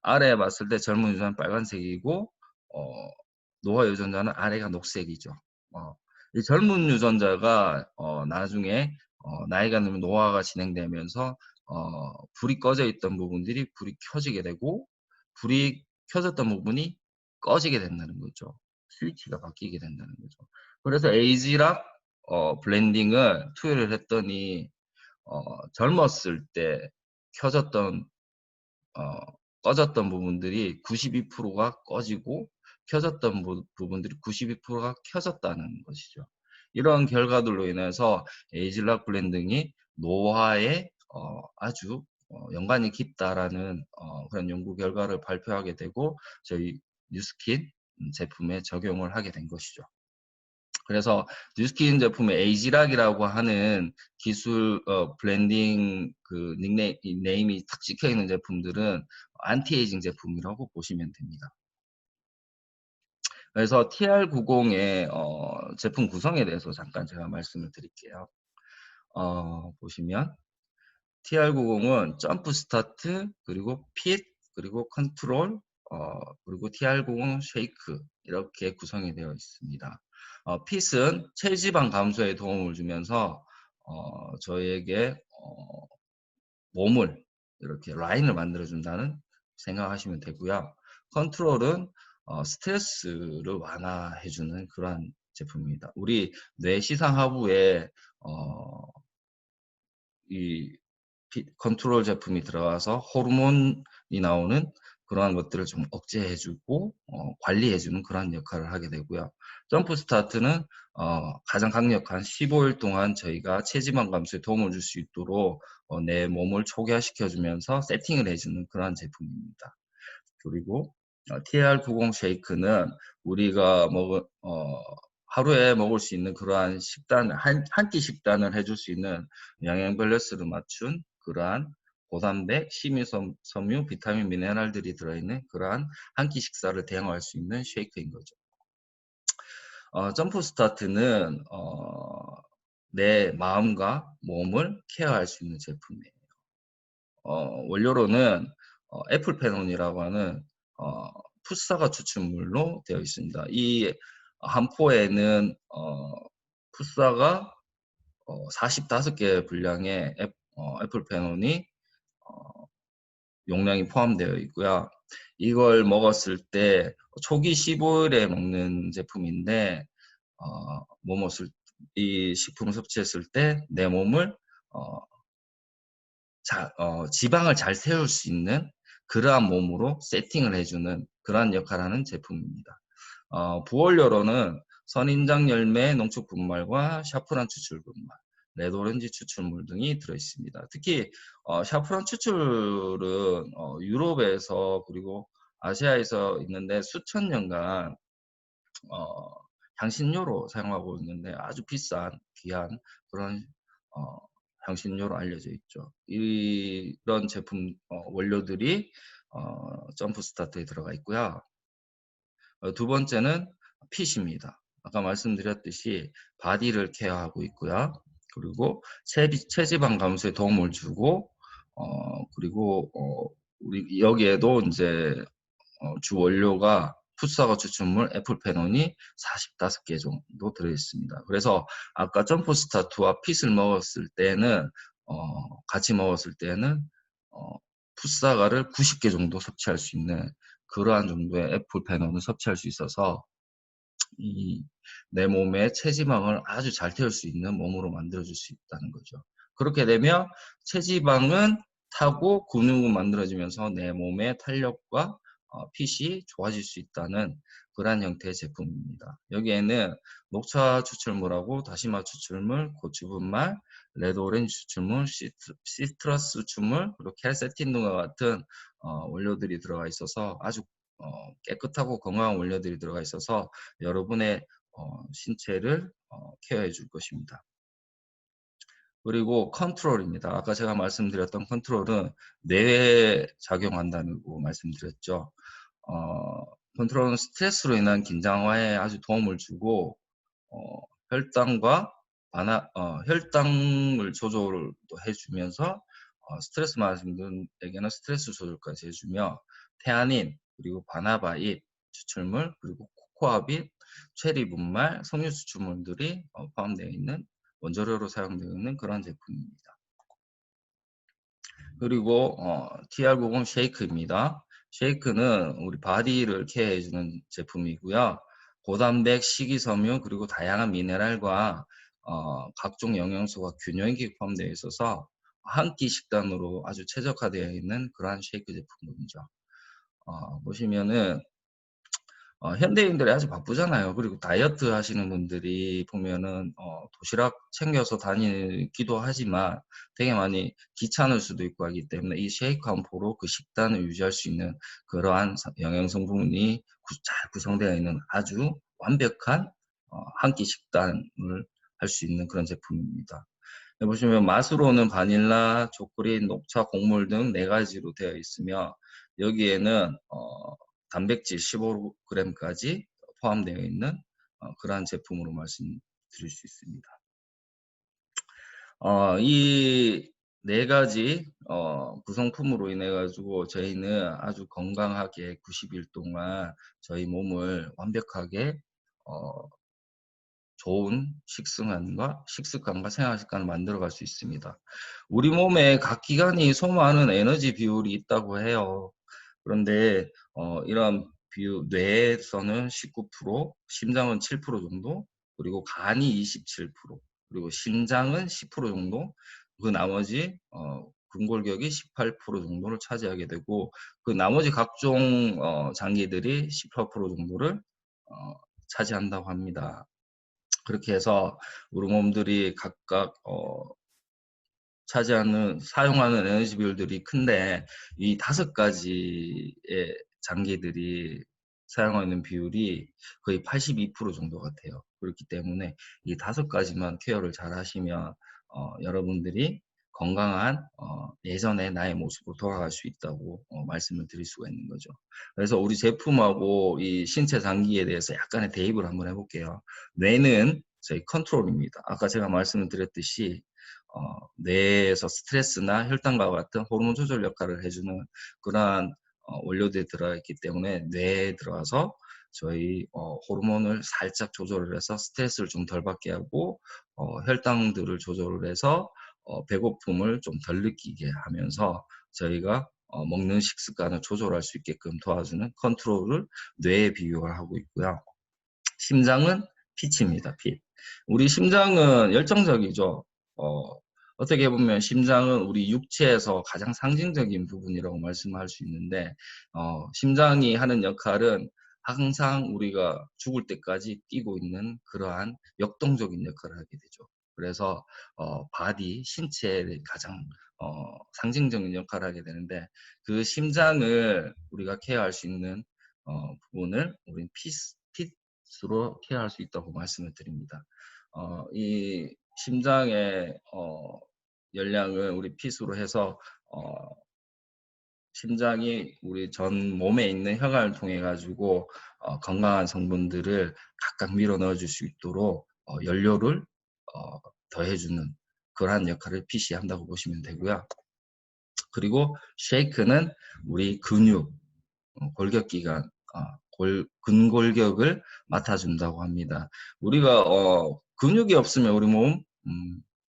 아래에 봤을 때 젊은 유전자는 빨간색이고 노화 유전자는 아래가 녹색이죠. 이 젊은 유전자가 나중에 나이가 들면 노화가 진행되면서 불이 꺼져 있던 부분들이 불이 켜지게 되고 불이 켜졌던 부분이 꺼지게 된다는 거죠. 스위치가 바뀌게 된다는 거죠. 그래서 에이지락 블렌딩을 투여를 했더니 젊었을 때 켜졌던 꺼졌던 부분들이 92%가 꺼지고 켜졌던 부분들이 92%가 켜졌다는 것이죠. 이런 결과들로 인해서 에이지락 블렌딩이 노화에 아주 연관이 깊다라는 그런 연구 결과를 발표하게 되고 저희 뉴스킨 제품에 적용을 하게 된 것이죠. 그래서 뉴스킨 제품의 에이지락이라고 하는 기술 블렌딩 그 닉네임 네임이 탁 찍혀 있는 제품들은 안티에이징 제품이라고 보시면 됩니다. 그래서 TR90의 제품 구성에 대해서 잠깐 제가 말씀을 드릴게요. 보시면 TR90은 점프 스타트, 그리고 핏, 그리고 컨트롤, 그리고 TR90 쉐이크 이렇게 구성이 되어 있습니다. 핏은 체지방 감소에 도움을 주면서 저희에게 몸을 이렇게 라인을 만들어준다는 생각하시면 되고요. 컨트롤은 스트레스를 완화해주는 그러한 제품입니다. 우리 뇌 시상 하부에 이 컨트롤 제품이 들어가서 호르몬이 나오는 그러한 것들을 좀 억제해주고 관리해주는 그런 역할을 하게 되고요. 점프 스타트는 가장 강력한 15일 동안 저희가 체지방 감소에 도움을 줄 수 있도록 내 몸을 초기화시켜주면서 세팅을 해주는 그런 제품입니다. 그리고 TR90 쉐이크는 우리가 하루에 먹을 수 있는 그러한 식단, 한 끼 식단을 해줄 수 있는 영양 밸런스를 맞춘 그러한 고단백, 식이섬유, 비타민, 미네랄들이 들어있는 그러한 한 끼 식사를 대용할 수 있는 쉐이크인 거죠. 점프 스타트는 내 마음과 몸을 케어할 수 있는 제품이에요. 원료로는 애플페논이라고 하는 풋사과 추출물로 되어 있습니다. 이 한 포에는 풋사가 45개 분량의 애플페논이 용량이 포함되어 있고요. 이걸 먹었을 때 초기 15일에 먹는 제품인데 이 식품을 섭취했을 때 내 몸을 지방을 잘 세울 수 있는 그러한 몸으로 세팅을 해주는 그러한 역할을 하는 제품입니다. 부원료로는 선인장 열매 농축 분말과 샤프란 추출 분말, 레드오렌지 추출물 등이 들어있습니다. 특히 샤프란 추출은 유럽에서 그리고 아시아에서 있는데 수천 년간 향신료로 사용하고 있는데 아주 비싼 귀한 그런 향신료로 알려져 있죠. 이런 제품 원료들이 점프 스타트에 들어가 있고요. 두 번째는 핏입니다. 아까 말씀드렸듯이 바디를 케어하고 있고요. 그리고 체지방 감소에 도움을 주고 그리고 우리 여기에도 이제 주 원료가 풋사과 추출물, 애플페논이 45개 정도 들어있습니다. 그래서 아까 점프 스타트와 핏을 먹었을 때는 같이 먹었을 때는 풋사과를 90개 정도 섭취할 수 있는 그러한 정도의 애플페논을 섭취할 수 있어서 내 몸의 체지방을 아주 잘 태울 수 있는 몸으로 만들어줄 수 있다는 거죠. 그렇게 되면 체지방은 타고 근육은 만들어지면서 내 몸의 탄력과 핏이 좋아질 수 있다는 그러한 형태의 제품입니다. 여기에는 녹차 추출물하고 다시마 추출물, 고추 분말, 레드 오렌지 추출물, 시트러스 추출물, 그리고 켈세틴 등과 같은 원료들이 들어가 있어서 아주 깨끗하고 건강한 원료들이 들어가 있어서 여러분의 신체를 케어해 줄 것입니다. 그리고 컨트롤입니다. 아까 제가 말씀드렸던 컨트롤은 뇌에 작용한다고 말씀드렸죠. 컨트롤은 스트레스로 인한 긴장화에 아주 도움을 주고 혈당과 혈당을 조절도 해주면서 스트레스 많으신 분에게는 스트레스 조절까지 해주며 태아닌, 그리고 바나바잎 추출물, 그리고 코코아빛, 체리 분말, 석류 추출물들이 포함되어 있는 원재료로 사용되어 있는 그런 제품입니다. 그리고 TR90 쉐이크입니다. 쉐이크는 우리 바디를 케어해주는 제품이고요. 고단백, 식이섬유, 그리고 다양한 미네랄과 각종 영양소가 균형있게 포함되어 있어서 한 끼 식단으로 아주 최적화되어 있는 그러한 쉐이크 제품입니다. 보시면은 현대인들이 아주 바쁘잖아요. 그리고 다이어트 하시는 분들이 보면은 도시락 챙겨서 다니기도 하지만 되게 많이 귀찮을 수도 있고 하기 때문에 이 쉐이크 한 포로 그 식단을 유지할 수 있는 그러한 영양 성분이 잘 구성되어 있는 아주 완벽한 한 끼 식단을 할 수 있는 그런 제품입니다. 보시면 맛으로는 바닐라, 초콜릿, 녹차, 곡물 등 4가지로 되어 있으며 여기에는 단백질 15g까지 포함되어 있는 그러한 제품으로 말씀드릴 수 있습니다. 이 4가지 구성품으로 인해 가지고 저희는 아주 건강하게 90일 동안 저희 몸을 완벽하게 좋은 식습관과 생활습관을 만들어갈 수 있습니다. 우리 몸에 각 기관이 소모하는 에너지 비율이 있다고 해요. 그런데 이런 비율, 뇌에서는 19%, 심장은 7% 정도, 그리고 간이 27%, 그리고 심장은 10% 정도, 그 나머지 근골격이 18% 정도를 차지하게 되고, 그 나머지 각종 장기들이 18% 정도를 차지한다고 합니다. 그렇게 해서 우리 몸들이 각각 사용하는 에너지 비율들이 큰데 이 5가지의 장기들이 사용하는 비율이 거의 82% 정도 같아요. 그렇기 때문에 이 5가지만 케어를 잘 하시면 여러분들이 건강한 예전의 나의 모습으로 돌아갈 수 있다고 말씀을 드릴 수가 있는 거죠. 그래서 우리 제품하고 이 신체 장기에 대해서 약간의 대입을 한번 해볼게요. 뇌는 저희 컨트롤입니다. 아까 제가 말씀을 드렸듯이 뇌에서 스트레스나 혈당과 같은 호르몬 조절 역할을 해주는 그러한 원료들이 들어있기 때문에 뇌에 들어가서 저희 호르몬을 살짝 조절을 해서 스트레스를 좀 덜 받게 하고 혈당들을 조절을 해서 배고픔을 좀 덜 느끼게 하면서 저희가 먹는 식습관을 조절할 수 있게끔 도와주는 컨트롤을 뇌에 비유를 하고 있고요. 심장은 빛입니다. 빛. 우리 심장은 열정적이죠. 어떻게 보면 심장은 우리 육체에서 가장 상징적인 부분이라고 말씀할 수 있는데 심장이 하는 역할은 항상 우리가 죽을 때까지 뛰고 있는 그러한 역동적인 역할을 하게 되죠. 그래서 바디, 신체의 가장 상징적인 역할을 하게 되는데 그 심장을 우리가 케어할 수 있는 부분을 우리는 핏으로 케어할 수 있다고 말씀을 드립니다. 이 심장의 열량을 우리 핏으로 해서 심장이 우리 전 몸에 있는 혈관을 통해 가지고 건강한 성분들을 각각 밀어 넣어 줄 수 있도록 연료를 더해주는 그러한 역할을 핏이 한다고 보시면 되고요. 그리고 쉐이크는 우리 근육, 골격기관, 근골격을 맡아준다고 합니다. 우리가 근육이 없으면 우리 몸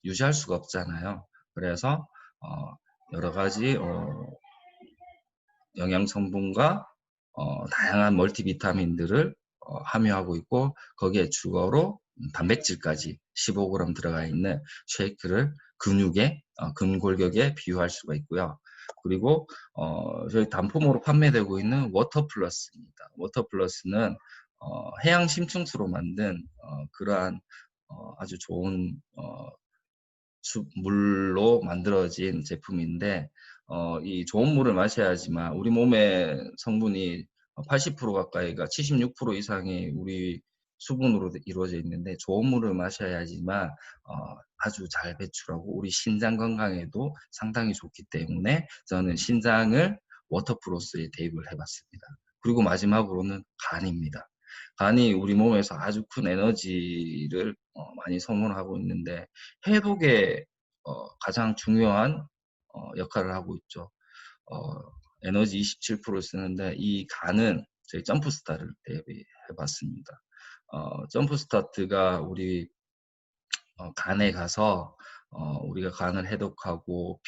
유지할 수가 없잖아요. 그래서 여러 가지 영양 성분과 다양한 멀티비타민들을 함유하고 있고 거기에 추가로 단백질까지 15g 들어가 있는 쉐이크를 근육에 근골격에 비유할 수가 있고요. 그리고 저희 단품으로 판매되고 있는 워터플러스입니다. 워터플러스는 해양 심층수로 만든 그러한 아주 좋은 물로 만들어진 제품인데 이 좋은 물을 마셔야지만 우리 몸의 성분이 80% 가까이가 76% 이상이 우리 수분으로 이루어져 있는데 좋은 물을 마셔야지만 아주 잘 배출하고 우리 신장 건강에도 상당히 좋기 때문에 저는 신장을 워터플러스에 대입을 해봤습니다. 그리고 마지막으로는 간입니다. 간이 우리 몸에서 아주 큰 에너지를 많이 소모하고 있는데 회복에 가장 중요한 역할을 하고 있죠. 에너지 27%를 쓰는데 이 간은 저희 점프스타를 대비해봤습니다. 점프스타트가 우리 간에 가서 우리가 간을 해독하고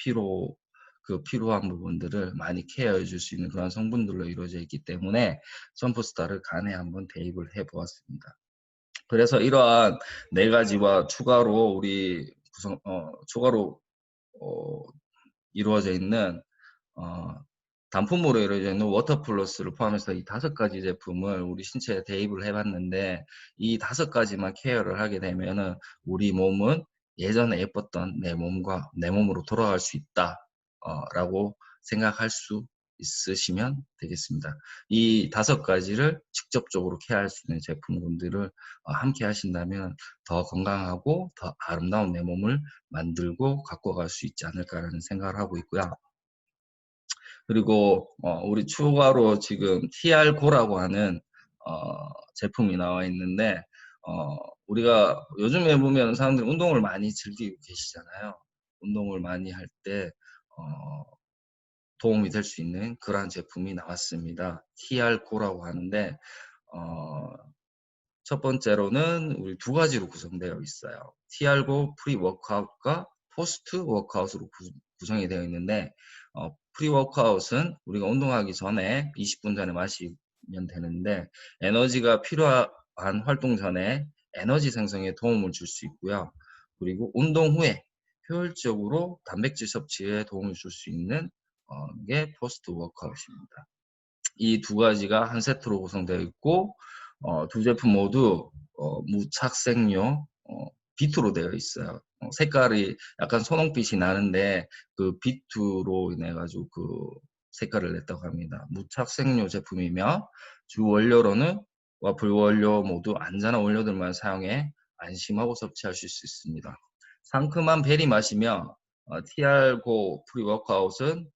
그 피로한 부분들을 많이 케어해 줄 수 있는 그런 성분들로 이루어져 있기 때문에 점프스타를 간에 한번 대입을 해 보았습니다. 그래서 이러한 4가지와 추가로 추가로 이루어져 있는 단품으로 이루어져 있는 워터플러스를 포함해서 이 5가지 제품을 우리 신체에 대입을 해봤는데 이 5가지만 케어를 하게 되면은 우리 몸은 예전에 예뻤던 내 몸으로 돌아갈 수 있다 라고 생각할 수 있으시면 되겠습니다. 이 5가지를 직접적으로 케어할 수 있는 제품군들을 함께 하신다면 더 건강하고 더 아름다운 내 몸을 만들고 갖고 갈 수 있지 않을까라는 생각을 하고 있고요. 그리고 우리 추가로 지금 TR고라고 하는 제품이 나와 있는데 우리가 요즘에 보면 사람들이 운동을 많이 즐기고 계시잖아요. 운동을 많이 할 때 도움이 될 수 있는 그러한 제품이 나왔습니다. TR고라고 하는데 첫 번째로는 우리 2가지로 구성되어 있어요. TR고 프리워크아웃과 포스트 워크아웃으로 구성이 되어 있는데 프리워크아웃은 우리가 운동하기 전에 20분 전에 마시면 되는데 에너지가 필요한 활동 전에 에너지 생성에 도움을 줄 수 있고요. 그리고 운동 후에 효율적으로 단백질 섭취에 도움을 줄 수 있는 게 포스트 워크아웃입니다. 이 2가지가 한 세트로 구성되어 있고 2제품 모두 무착색료 비트로 되어 있어요. 색깔이 약간 선홍빛이 나는데 그 비트로 인해 가지고 그 색깔을 냈다고 합니다. 무착색료 제품이며 주 원료로는 와플 원료 모두 안전한 원료들만 사용해 안심하고 섭취할 수 있습니다. 상큼한 베리 맛이며 TR고 프리워크아웃은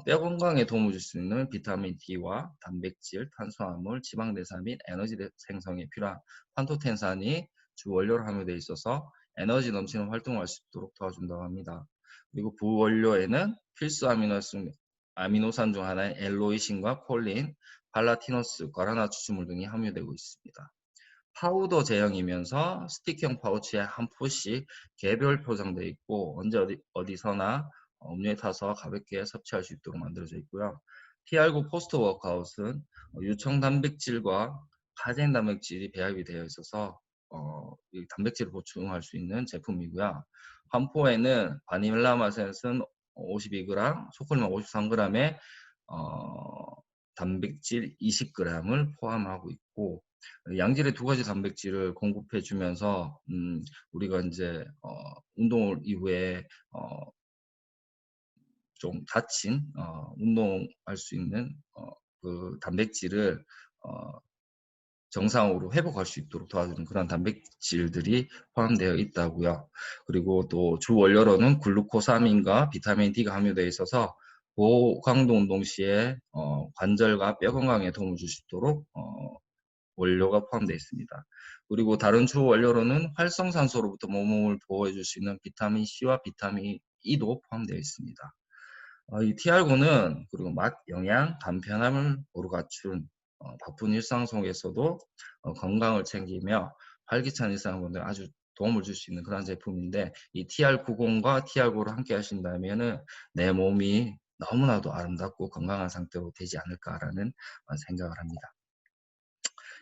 뼈 건강에 도움을 줄 수 있는 비타민 D와 단백질, 탄수화물, 지방대사 및 에너지 생성에 필요한 판토텐산이 주 원료로 함유되어 있어서 에너지 넘치는 활동을 할 수 있도록 도와준다고 합니다. 그리고 부원료에는 필수 아미노산 중 하나인 엘로이신과 콜린, 발라티노스, 과라나 추출물 등이 함유되고 있습니다. 파우더 제형이면서 스틱형 파우치에 한 포씩 개별 포장되어 있고 언제 어디서나 음료에 타서 가볍게 섭취할 수 있도록 만들어져 있고요. TR9 포스트 워크아웃은 유청 단백질과 카제인 단백질이 배합이 되어 있어서 이 단백질을 보충할 수 있는 제품이고요. 한 포에는 바닐라 맛은 52g, 초콜릿 53g에 단백질 20g을 포함하고 있고 양질의 2가지 단백질을 공급해 주면서 우리가 이제 운동 이후에 좀 다친 운동할 수 있는 그 단백질을 정상으로 회복할 수 있도록 도와주는 그런 단백질들이 포함되어 있다고요. 그리고 또 주 원료로는 글루코사민과 비타민 D가 함유되어 있어서 고강도 운동 시에 관절과 뼈 건강에 도움을 줄 수 있도록 원료가 포함되어 있습니다. 그리고 다른 주 원료로는 활성산소로부터 몸을 보호해 줄 수 있는 비타민 C와 비타민 E도 포함되어 있습니다. 이 TR9는 그리고 맛, 영양, 간편함을 모두 갖춘 바쁜 일상 속에서도 건강을 챙기며 활기찬 일상분들 아주 도움을 줄 수 있는 그런 제품인데 이 TR90과 TR9를 함께 하신다면은 내 몸이 너무나도 아름답고 건강한 상태로 되지 않을까라는 생각을 합니다.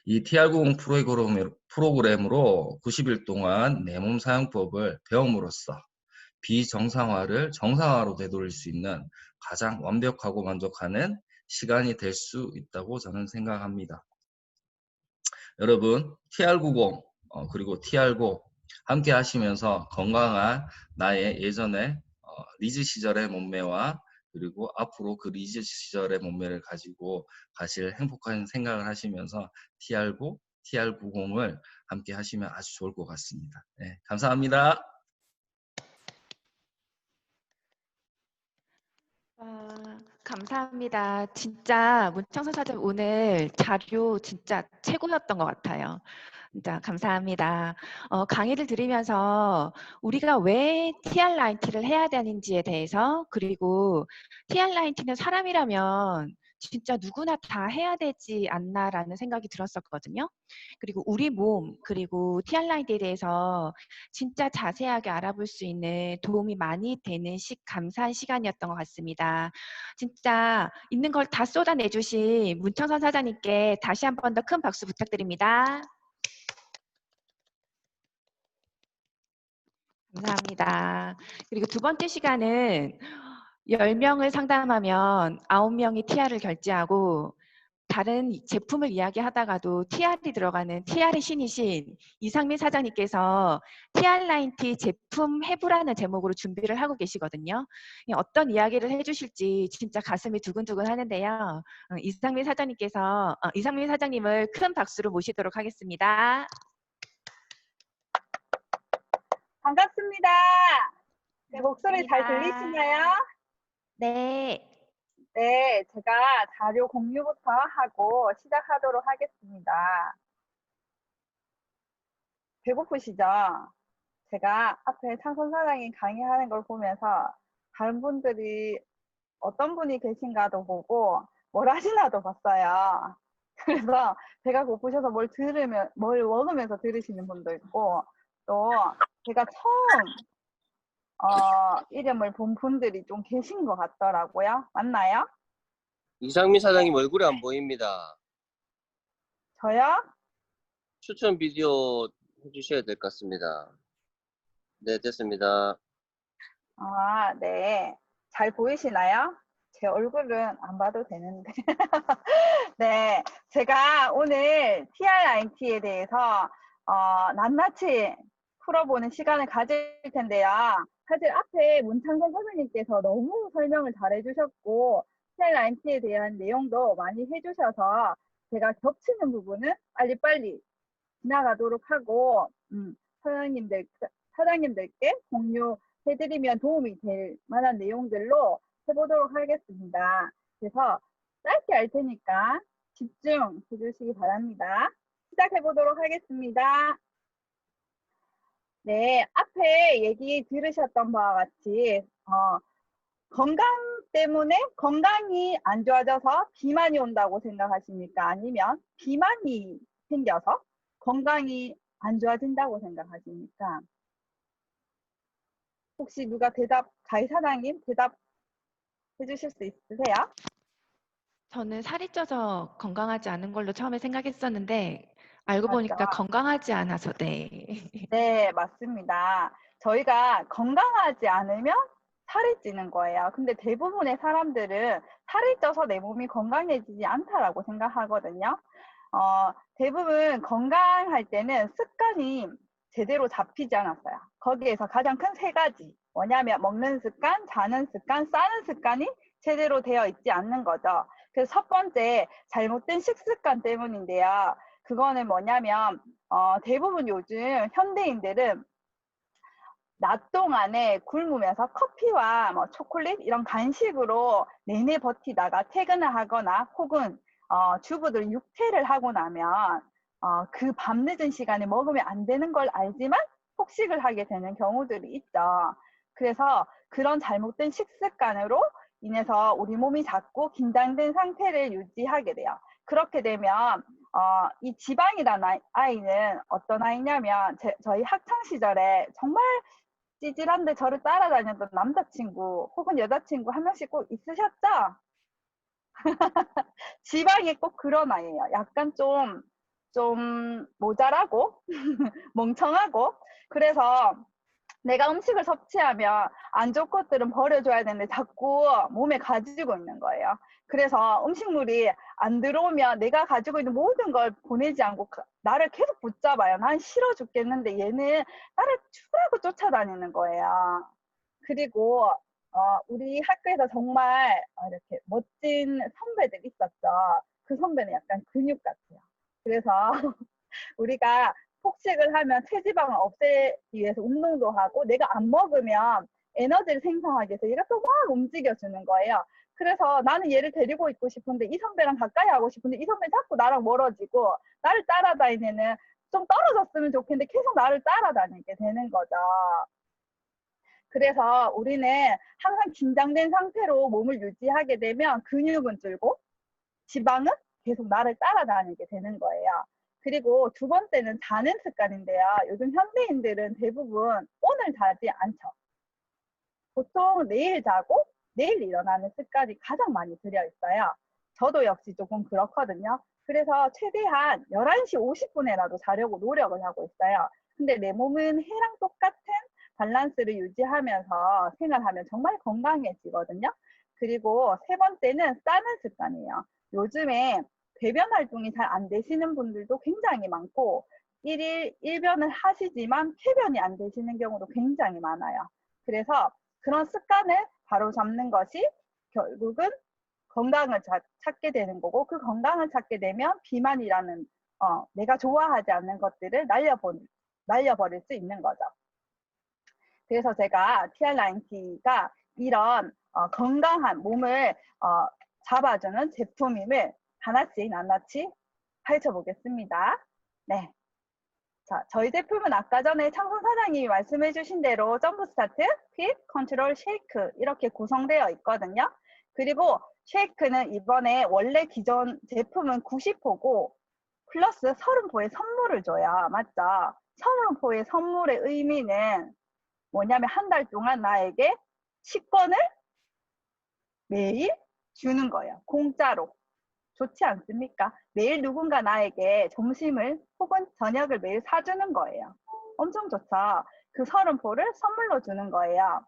이 TR90 프로그램으로 90일 동안 내 몸 사용법을 배움으로써 비정상화를 정상화로 되돌릴 수 있는 가장 완벽하고 만족하는 시간이 될 수 있다고 저는 생각합니다. 여러분 TR90 그리고 TR9 함께 하시면서 건강한 나의 예전에 리즈 시절의 몸매와 그리고 앞으로 그 리즈 시절의 몸매를 가지고 가실 행복한 생각을 하시면서 TR9, TR90을 함께 하시면 아주 좋을 것 같습니다. 네, 감사합니다. 감사합니다. 진짜 문창선 사장 오늘 자료 진짜 최고였던 것 같아요. 진짜 감사합니다. 강의를 들으면서 우리가 왜 TR90를 해야 되는지에 대해서 그리고 TR90는 사람이라면 진짜 누구나 다 해야 되지 않나라는 생각이 들었었거든요. 그리고 우리 몸 그리고 TR90에 대해서 진짜 자세하게 알아볼 수 있는 도움이 많이 되는 감사한 시간이었던 것 같습니다. 진짜 있는 걸 다 쏟아내주신 문창선 사장님께 다시 한 번 더 큰 박수 부탁드립니다. 감사합니다. 그리고 2번째 시간은 10명을 상담하면 9명이 TR을 결제하고 다른 제품을 이야기하다가도 TR이 들어가는 TR의 신이신 이상민 사장님께서 TR9T 제품 해부라는 제목으로 준비를 하고 계시거든요. 어떤 이야기를 해주실지 진짜 가슴이 두근두근 하는데요. 이상민 사장님을 큰 박수로 모시도록 하겠습니다. 반갑습니다. 제 목소리 잘 들리시나요? 네. 네, 제가 자료 공유부터 하고 시작하도록 하겠습니다. 배고프시죠? 제가 앞에 창선 사장이 강의하는 걸 보면서 다른 분들이 어떤 분이 계신가도 보고 뭘 하시나도 봤어요. 그래서 배가 고프셔서 뭘 먹으면서 들으시는 분도 있고, 또 제가 처음 이름을 본 분들이 좀 계신 것 같더라고요. 맞나요? 이상민 사장님 얼굴이 안 보입니다. 저요? 추천 비디오 해주셔야 될 것 같습니다. 네, 됐습니다. 아, 네. 잘 보이시나요? 제 얼굴은 안 봐도 되는데. 네. 제가 오늘 TRIT에 대해서 낱낱이 풀어보는 시간을 가질 텐데요. 사실 앞에 문창선 선생님께서 너무 설명을 잘 해주셨고, TRIT에 대한 내용도 많이 해주셔서 제가 겹치는 부분은 빨리빨리 지나가도록 하고, 사장님들께 공유해드리면 도움이 될 만한 내용들로 해보도록 하겠습니다. 그래서 짧게 할 테니까 집중해 주시기 바랍니다. 시작해보도록 하겠습니다. 네, 앞에 얘기 들으셨던 바와 같이 건강 때문에 건강이 안 좋아져서 비만이 온다고 생각하십니까? 아니면 비만이 생겨서 건강이 안 좋아진다고 생각하십니까? 혹시 누가 가희 사장님 대답해 주실 수 있으세요? 저는 살이 쪄서 건강하지 않은 걸로 처음에 생각했었는데 알고 맞죠? 보니까 건강하지 않아서 네. 네, 맞습니다. 저희가 건강하지 않으면 살이 찌는 거예요. 근데 대부분의 사람들은 살이 쪄서 내 몸이 건강해지지 않다라고 생각하거든요. 대부분 건강할 때는 습관이 제대로 잡히지 않았어요. 거기에서 가장 큰 세 가지. 뭐냐면 먹는 습관, 자는 습관, 싸는 습관이 제대로 되어 있지 않는 거죠. 그래서 첫 번째, 잘못된 식습관 때문인데요. 그거는 뭐냐면 대부분 요즘 현대인들은 낮 동안에 굶으면서 커피와 뭐 초콜릿 이런 간식으로 내내 버티다가 퇴근을 하거나 혹은 주부들 육퇴를 하고 나면 그 밤늦은 시간에 먹으면 안 되는 걸 알지만 폭식을 하게 되는 경우들이 있죠. 그래서 그런 잘못된 식습관으로 인해서 우리 몸이 자꾸 긴장된 상태를 유지하게 돼요. 그렇게 되면 이 지방이라는 아이는 어떤 아이냐면 저희 학창 시절에 정말 찌질한데 저를 따라다녔던 남자친구 혹은 여자친구 한 명씩 꼭 있으셨죠? 지방이 꼭 그런 아이예요. 약간 좀 모자라고 멍청하고 그래서 내가 음식을 섭취하면 안 좋은 것들은 버려줘야 되는데 자꾸 몸에 가지고 있는 거예요. 그래서 음식물이 안 들어오면 내가 가지고 있는 모든 걸 보내지 않고 나를 계속 붙잡아요. 난 싫어 죽겠는데 얘는 나를 추라고 쫓아다니는 거예요. 그리고 우리 학교에서 정말 이렇게 멋진 선배들 있었죠. 그 선배는 약간 근육 같아요. 그래서 우리가 폭식을 하면 체지방을 없애기 위해서 운동도 하고 내가 안 먹으면 에너지를 생성하기 위해서 얘가 또 막 움직여주는 거예요. 그래서 나는 얘를 데리고 있고 싶은데 이 선배랑 가까이 하고 싶은데 이 선배 자꾸 나랑 멀어지고 나를 따라다니는 좀 떨어졌으면 좋겠는데 계속 나를 따라다니게 되는 거죠. 그래서 우리는 항상 긴장된 상태로 몸을 유지하게 되면 근육은 줄고 지방은 계속 나를 따라다니게 되는 거예요. 그리고 두 번째는 자는 습관인데요. 요즘 현대인들은 대부분 오늘 자지 않죠. 보통 내일 자고 내일 일어나는 습관이 가장 많이 들여 있어요. 저도 역시 조금 그렇거든요. 그래서 최대한 11시 50분에라도 자려고 노력을 하고 있어요. 근데 내 몸은 해랑 똑같은 밸런스를 유지하면서 생활하면 정말 건강해지거든요. 그리고 세 번째는 싸는 습관이에요. 요즘에 배변 활동이 잘 안 되시는 분들도 굉장히 많고, 일변을 하시지만 쾌변이 안 되시는 경우도 굉장히 많아요. 그래서 그런 습관을 바로 잡는 것이 결국은 건강을 찾게 되는 거고, 그 건강을 찾게 되면 비만이라는 내가 좋아하지 않는 것들을 날려버릴 수 있는 거죠. 그래서 제가 TR90가 이런 건강한 몸을 잡아주는 제품임을 하나씩 낱낱이 펼쳐보겠습니다. 네. 자, 저희 제품은 아까 전에 창선 사장님이 말씀해 주신 대로 점프스타트, 퀵, 컨트롤, 쉐이크 이렇게 구성되어 있거든요. 그리고 쉐이크는 이번에 원래 기존 제품은 90포고 플러스 30포의 선물을 줘요. 맞죠? 30포의 선물의 의미는 뭐냐면 한 달 동안 나에게 식권을 매일 주는 거예요. 공짜로. 좋지 않습니까? 매일 누군가 나에게 점심을 혹은 저녁을 매일 사주는 거예요. 엄청 좋죠? 그 30포를 선물로 주는 거예요.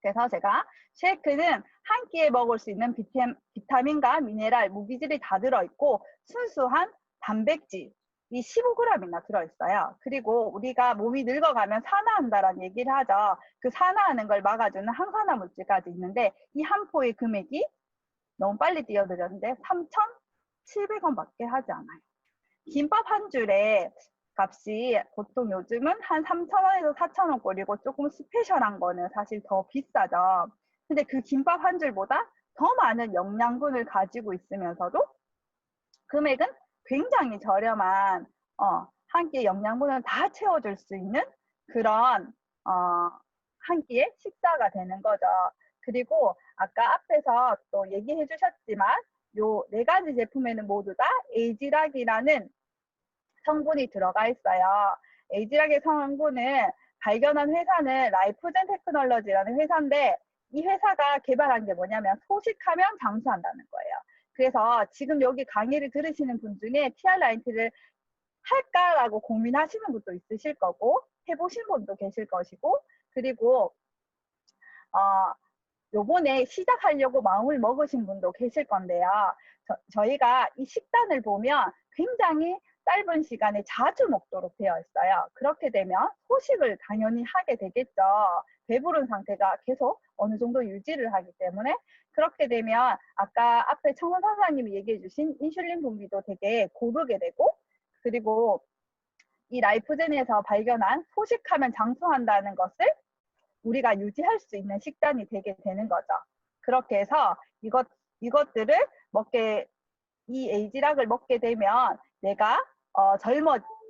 그래서 제가 쉐이크는 한 끼에 먹을 수 있는 비타민과 미네랄, 무기질이 다 들어있고 순수한 단백질이 15g이나 들어있어요. 그리고 우리가 몸이 늙어가면 산화한다라는 얘기를 하죠. 그 산화하는 걸 막아주는 항산화 물질까지 있는데 이 한 포의 금액이 너무 빨리 띄워드렸는데 3,700원밖에 하지 않아요. 김밥 한 줄에 값이 보통 요즘은 한 3,000원에서 4,000원 꼴이고 조금 스페셜한 거는 사실 더 비싸죠. 근데 그 김밥 한 줄보다 더 많은 영양분을 가지고 있으면서도 금액은 굉장히 저렴한 한 끼의 영양분을 다 채워줄 수 있는 그런 한 끼의 식사가 되는 거죠. 그리고 아까 앞에서 또 얘기해 주셨지만 요 4가지 제품에는 모두 다 에이지락이라는 성분이 들어가 있어요. 에이지락의 성분을 발견한 회사는 라이프젠 테크놀로지라는 회사인데 이 회사가 개발한 게 뭐냐면 소식하면 장수한다는 거예요. 그래서 지금 여기 강의를 들으시는 분 중에 TR90를 할까라고 고민하시는 분도 있으실 거고 해보신 분도 계실 것이고 그리고 요번에 시작하려고 마음을 먹으신 분도 계실 건데요. 저희가 이 식단을 보면 굉장히 짧은 시간에 자주 먹도록 되어 있어요. 그렇게 되면 소식을 당연히 하게 되겠죠. 배부른 상태가 계속 어느 정도 유지를 하기 때문에 그렇게 되면 아까 앞에 청원 사장님이 얘기해 주신 인슐린 분비도 되게 고르게 되고 그리고 이 라이프젠에서 발견한 소식하면 장수한다는 것을 우리가 유지할 수 있는 식단이 되게 되는 거죠. 그렇게 해서 이것들을 이 에이지락을 먹게 되면 내가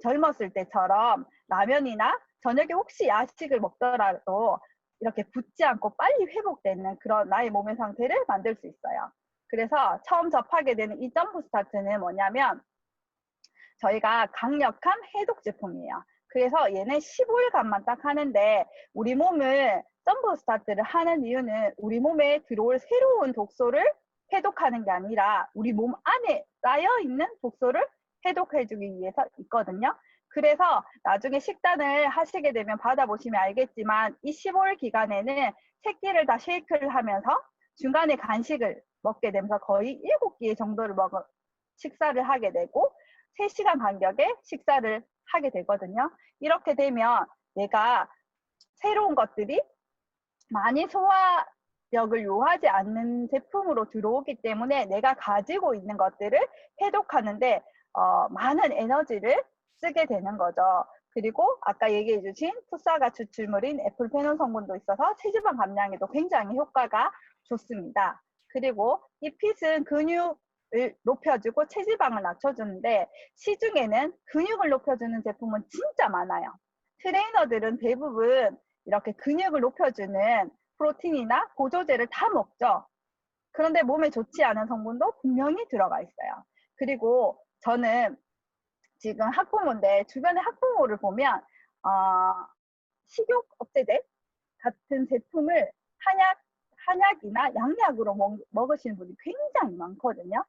젊었을 때처럼 라면이나 저녁에 혹시 야식을 먹더라도 이렇게 붓지 않고 빨리 회복되는 그런 나의 몸의 상태를 만들 수 있어요. 그래서 처음 접하게 되는 이 점프스타트는 뭐냐면 저희가 강력한 해독 제품이에요. 그래서 얘는 15일간만 딱 하는데 우리 몸을 점프스타트를 하는 이유는 우리 몸에 들어올 새로운 독소를 해독하는 게 아니라 우리 몸 안에 쌓여있는 독소를 해독해주기 위해서 있거든요. 그래서 나중에 식단을 하시게 되면 받아보시면 알겠지만 이 15일 기간에는 3끼를 다 쉐이크를 하면서 중간에 간식을 먹게 되면서 거의 7끼 정도를 식사를 하게 되고 3시간 간격에 식사를 하게 되거든요. 이렇게 되면 내가 새로운 것들이 많이 소화력을 요하지 않는 제품으로 들어오기 때문에 내가 가지고 있는 것들을 해독하는데 많은 에너지를 쓰게 되는 거죠. 그리고 아까 얘기해 주신 풋사과 추출물인 에플페논 성분도 있어서 체지방 감량에도 굉장히 효과가 좋습니다. 그리고 이 핏은 근육을 높여주고 체지방을 낮춰주는데 시중에는 근육을 높여주는 제품은 진짜 많아요. 트레이너들은 대부분 이렇게 근육을 높여주는 프로틴이나 보조제를 다 먹죠. 그런데 몸에 좋지 않은 성분도 분명히 들어가 있어요. 그리고 저는 지금 학부모인데 주변의 학부모를 보면 식욕 억제제 같은 제품을 한약이나 양약으로 먹으시는 분이 굉장히 많거든요.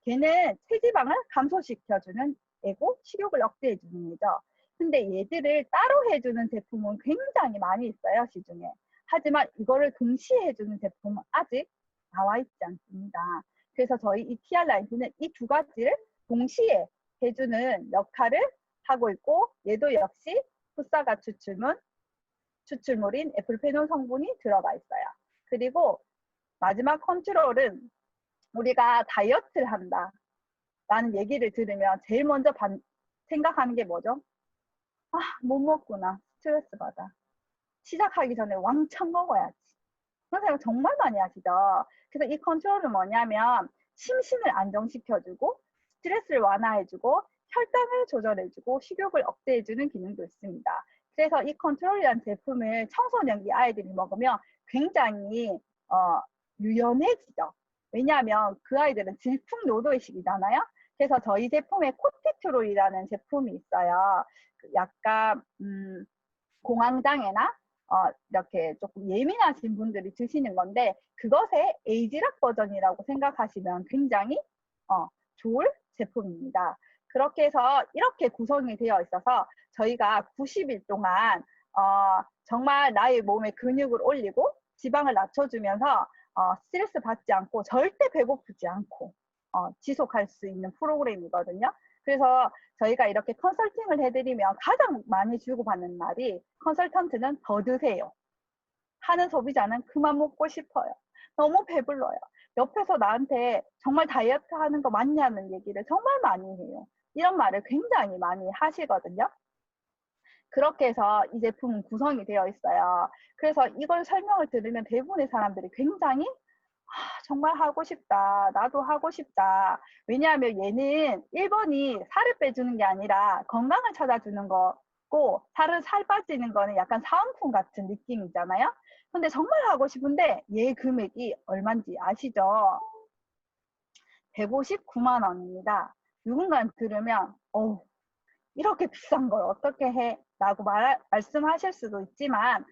걔는 체지방을 감소시켜주는 애고 식욕을 억제해주는 애죠. 근데 얘들을 따로 해주는 제품은 굉장히 많이 있어요, 시중에. 하지만 이거를 동시에 해주는 제품은 아직 나와 있지 않습니다. 그래서 저희 이 TR90는 이 2가지를 동시에 해주는 역할을 하고 있고, 얘도 역시 풋사과 추출물인 에플페놀 성분이 들어가 있어요. 그리고 마지막 컨트롤은 우리가 다이어트를 한다 라는 얘기를 들으면 제일 먼저 생각하는 게 뭐죠? 아, 못 먹구나. 스트레스 받아. 시작하기 전에 왕창 먹어야지. 그런 생각 정말 많이 하시죠? 그래서 이 컨트롤은 뭐냐면 심신을 안정시켜주고 스트레스를 완화해주고 혈당을 조절해주고 식욕을 억제해주는 기능도 있습니다. 그래서 이 컨트롤이라는 제품을 청소년기 아이들이 먹으면 굉장히 유연해지죠. 왜냐하면 그 아이들은 질풍노도의식이잖아요. 그래서 저희 제품에 코티트롤이라는 제품이 있어요. 약간 공황장애나 이렇게 조금 예민하신 분들이 드시는 건데, 그것의 에이지락 버전이라고 생각하시면 굉장히 좋을 제품입니다. 그렇게 해서 이렇게 구성이 되어 있어서 저희가 90일 동안 정말 나의 몸의 근육을 올리고 지방을 낮춰주면서 스트레스 받지 않고 절대 배고프지 않고 지속할 수 있는 프로그램이거든요. 그래서 저희가 이렇게 컨설팅을 해드리면 가장 많이 주고받는 말이, 컨설턴트는 더 드세요. 하는 소비자는 그만 먹고 싶어요. 너무 배불러요. 옆에서 나한테 정말 다이어트 하는 거 맞냐는 얘기를 정말 많이 해요. 이런 말을 굉장히 많이 하시거든요. 그렇게 해서 이 제품은 구성이 되어 있어요. 그래서 이걸 설명을 들으면 대부분의 사람들이 굉장히 정말 하고 싶다. 나도 하고 싶다. 왜냐하면 얘는 1번이 살을 빼주는 게 아니라 건강을 찾아주는 거고, 살 빠지는 거는 약간 사은품 같은 느낌이잖아요. 근데 정말 하고 싶은데 얘 금액이 얼마인지 아시죠? 159만 원입니다. 누군가 들으면 이렇게 비싼 걸 어떻게 해? 라고 말씀하실 수도 있지만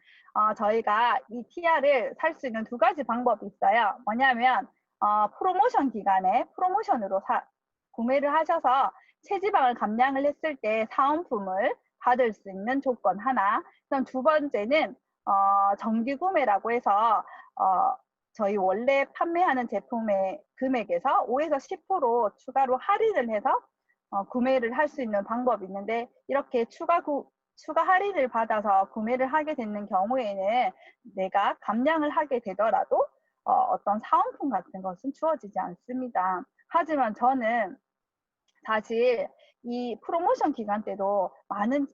저희가 이 TR을 살 수 있는 두 가지 방법이 있어요. 뭐냐면 프로모션 기간에 프로모션으로 구매를 하셔서 체지방을 감량을 했을 때 사은품을 받을 수 있는 조건 하나, 그럼 두 번째는 정기 구매라고 해서 저희 원래 판매하는 제품의 금액에서 5에서 10% 추가로 할인을 해서 구매를 할 수 있는 방법이 있는데, 이렇게 추가 할인을 받아서 구매를 하게 되는 경우에는 내가 감량을 하게 되더라도 어떤 사은품 같은 것은 주어지지 않습니다. 하지만 저는 사실 이 프로모션 기간 때도 많은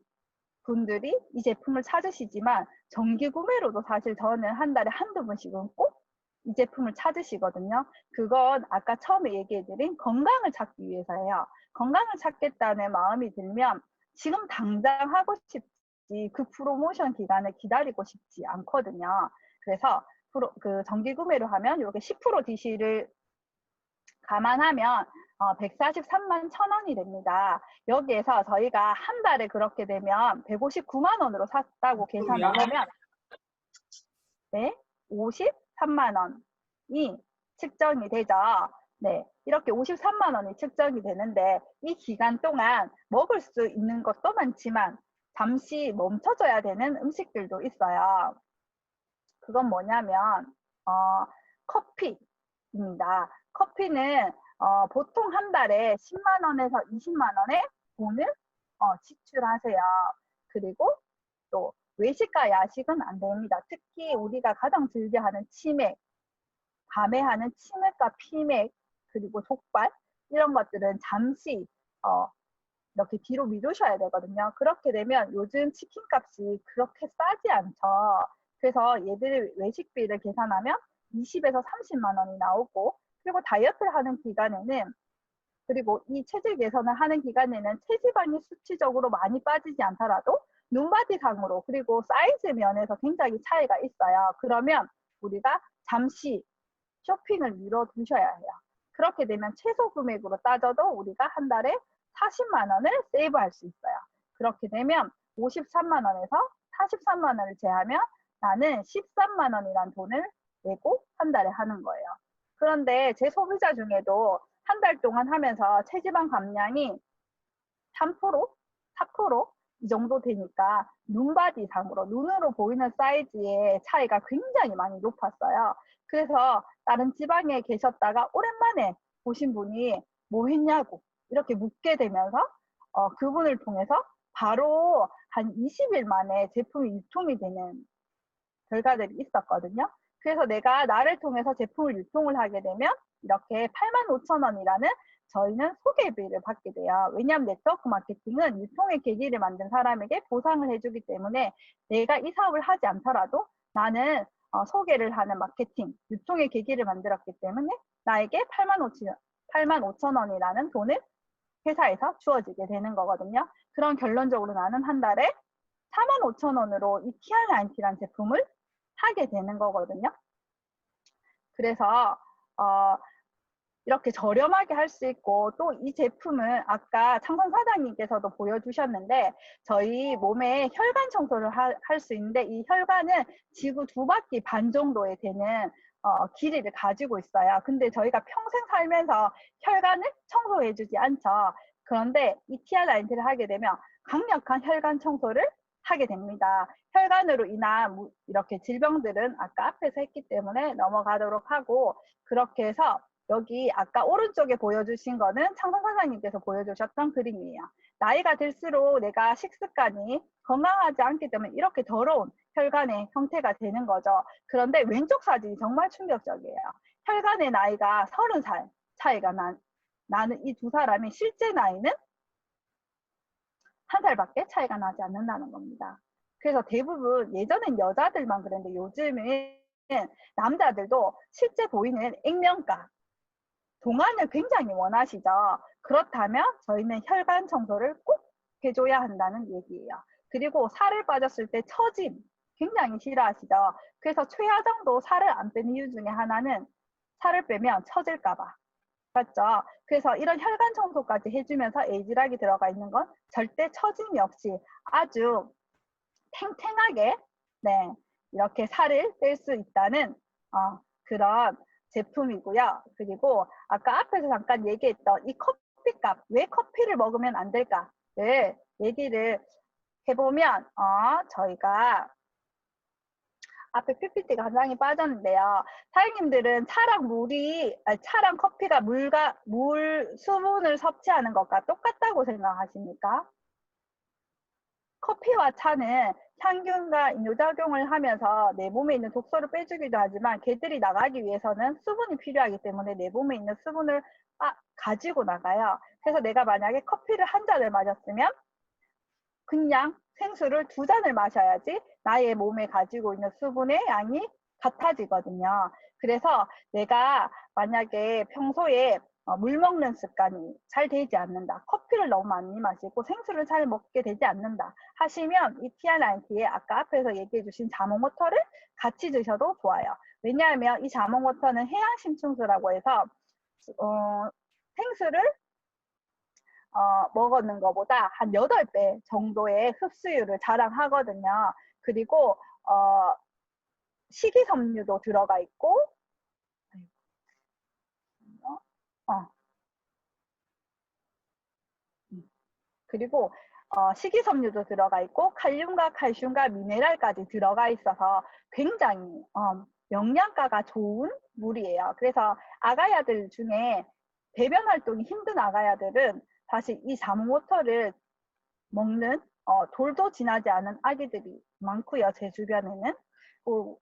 분들이 이 제품을 찾으시지만 정기 구매로도 사실 저는 한 달에 한두 번씩은 꼭 이 제품을 찾으시거든요. 그건 아까 처음에 얘기해드린 건강을 찾기 위해서예요. 건강을 찾겠다는 마음이 들면 지금 당장 하고 싶지 그 프로모션 기간을 기다리고 싶지 않거든요. 그래서 그 정기 구매로 하면 이렇게 10% DC를 감안하면 143만 1,000원이 됩니다. 여기에서 저희가 한 달에 그렇게 되면 159만 원으로 샀다고 계산을 하면 네, 53만 원이 측정이 되죠. 네, 이렇게 53만 원이 측정이 되는데, 이 기간 동안 먹을 수 있는 것도 많지만 잠시 멈춰줘야 되는 음식들도 있어요. 그건 뭐냐면 커피입니다. 커피는 보통 한 달에 10만 원에서 20만 원의 돈을 지출하세요. 그리고 또 외식과 야식은 안 됩니다. 특히 우리가 가장 즐겨하는 치맥, 밤에 하는 치맥과 피맥, 그리고 족발, 이런 것들은 잠시 이렇게 뒤로 미루셔야 되거든요. 그렇게 되면 요즘 치킨 값이 그렇게 싸지 않죠. 그래서 얘들 외식비를 계산하면 20에서 30만 원이 나오고, 그리고 다이어트를 하는 기간에는, 그리고 이 체질 개선을 하는 기간에는 체지방이 수치적으로 많이 빠지지 않더라도 눈바디상으로 그리고 사이즈 면에서 굉장히 차이가 있어요. 그러면 우리가 잠시 쇼핑을 미뤄두셔야 해요. 그렇게 되면 최소 금액으로 따져도 우리가 한 달에 40만 원을 세이브할 수 있어요. 그렇게 되면 53만 원에서 43만 원을 제하면 나는 13만 원이라는 돈을 내고 한 달에 하는 거예요. 그런데 제 소비자 중에도 한 달 동안 하면서 체지방 감량이 3%, 4% 이 정도 되니까 눈바디상으로, 눈으로 보이는 사이즈의 차이가 굉장히 많이 높았어요. 그래서 다른 지방에 계셨다가 오랜만에 보신 분이 뭐 했냐고 이렇게 묻게 되면서 그분을 통해서 바로 한 20일 만에 제품이 유통이 되는 결과들이 있었거든요. 그래서 내가 나를 통해서 제품을 유통을 하게 되면 이렇게 85,000원이라는 저희는 소개비를 받게 돼요. 왜냐하면 네트워크 마케팅은 유통의 계기를 만든 사람에게 보상을 해주기 때문에 내가 이 사업을 하지 않더라도 나는 소개를 하는 마케팅, 유통의 계기를 만들었기 때문에 나에게 85,000원이라는 돈을 회사에서 주어지게 되는 거거든요. 그런 결론적으로 나는 한 달에 45,000원으로 이 TR90라는 제품을 하게 되는 거거든요. 그래서 이렇게 저렴하게 할 수 있고 또 이 제품은 아까 창선 사장님께서도 보여주셨는데 저희 몸에 혈관 청소를 할 수 있는데 이 혈관은 지구 2바퀴 반 정도에 되는 길이를 가지고 있어요. 근데 저희가 평생 살면서 혈관을 청소해주지 않죠. 그런데 이 TR90를 하게 되면 강력한 혈관 청소를 하게 됩니다. 혈관으로 인한 이렇게 질병들은 아까 앞에서 했기 때문에 넘어가도록 하고 그렇게 해서 여기 아까 오른쪽에 보여주신 거는 창선 사장님께서 보여주셨던 그림이에요. 나이가 들수록 내가 식습관이 건강하지 않기 때문에 이렇게 더러운 혈관의 형태가 되는 거죠. 그런데 왼쪽 사진이 정말 충격적이에요. 혈관의 나이가 30살 차이가 나는 이 두 사람이 실제 나이는 1살밖에 차이가 나지 않는다는 겁니다. 그래서 대부분 예전엔 여자들만 그랬는데 요즘은 남자들도 실제 보이는 액면가 동안을 굉장히 원하시죠. 그렇다면 저희는 혈관 청소를 꼭 해줘야 한다는 얘기예요. 그리고 살을 빠졌을 때 처짐 굉장히 싫어하시죠. 그래서 최하정도 살을 안 빼는 이유 중에 하나는 살을 빼면 처질까봐. 맞죠? 그래서 이런 혈관 청소까지 해주면서 에이즈락이 들어가 있는 건 절대 처짐이 없이 아주 탱탱하게 네, 이렇게 살을 뺄 수 있다는 그런 제품이고요. 그리고 아까 앞에서 잠깐 얘기했던 이 커피값, 왜 커피를 먹으면 안 될까를 얘기를 해보면 저희가 앞에 PPT가 한 장이 빠졌는데요. 사장님들은 차랑 커피가 수분을 섭취하는 것과 똑같다고 생각하십니까? 커피와 차는 향균과 이뇨작용을 하면서 내 몸에 있는 독소를 빼주기도 하지만 걔들이 나가기 위해서는 수분이 필요하기 때문에 내 몸에 있는 수분을 가지고 나가요. 그래서 내가 만약에 커피를 한 잔을 마셨으면 그냥 생수를 2잔을 마셔야지 나의 몸에 가지고 있는 수분의 양이 같아지거든요. 그래서 내가 만약에 평소에 물 먹는 습관이 잘 되지 않는다. 커피를 너무 많이 마시고 생수를 잘 먹게 되지 않는다. 하시면 이 TR90에 아까 앞에서 얘기해 주신 자몽워터를 같이 드셔도 좋아요. 왜냐하면 이 자몽워터는 해양심층수라고 해서 생수를 먹는 것보다 한 8배 정도의 흡수율을 자랑하거든요. 그리고 식이섬유도 들어가 있고 그리고 식이섬유도 들어가 있고 칼륨과 칼슘과 미네랄까지 들어가 있어서 굉장히 영양가가 좋은 물이에요. 그래서 아가야들 중에 배변 활동이 힘든 아가야들은 사실 이 자몽워터를 먹는 돌도 지나지 않은 아기들이 많고요. 제 주변에는.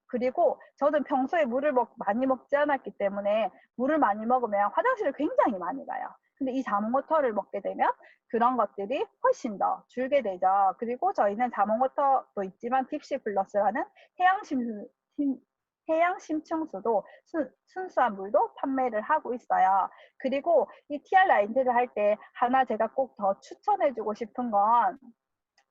그리고 저는 평소에 물을 많이 먹지 않았기 때문에 물을 많이 먹으면 화장실을 굉장히 많이 가요. 근데 이 자몽워터를 먹게 되면 그런 것들이 훨씬 더 줄게 되죠. 그리고 저희는 자몽워터도 있지만 딥시 플러스라는 해양심층수도 순수한 물도 판매를 하고 있어요. 그리고 이 TR90를 할 때 하나 제가 꼭 더 추천해주고 싶은 건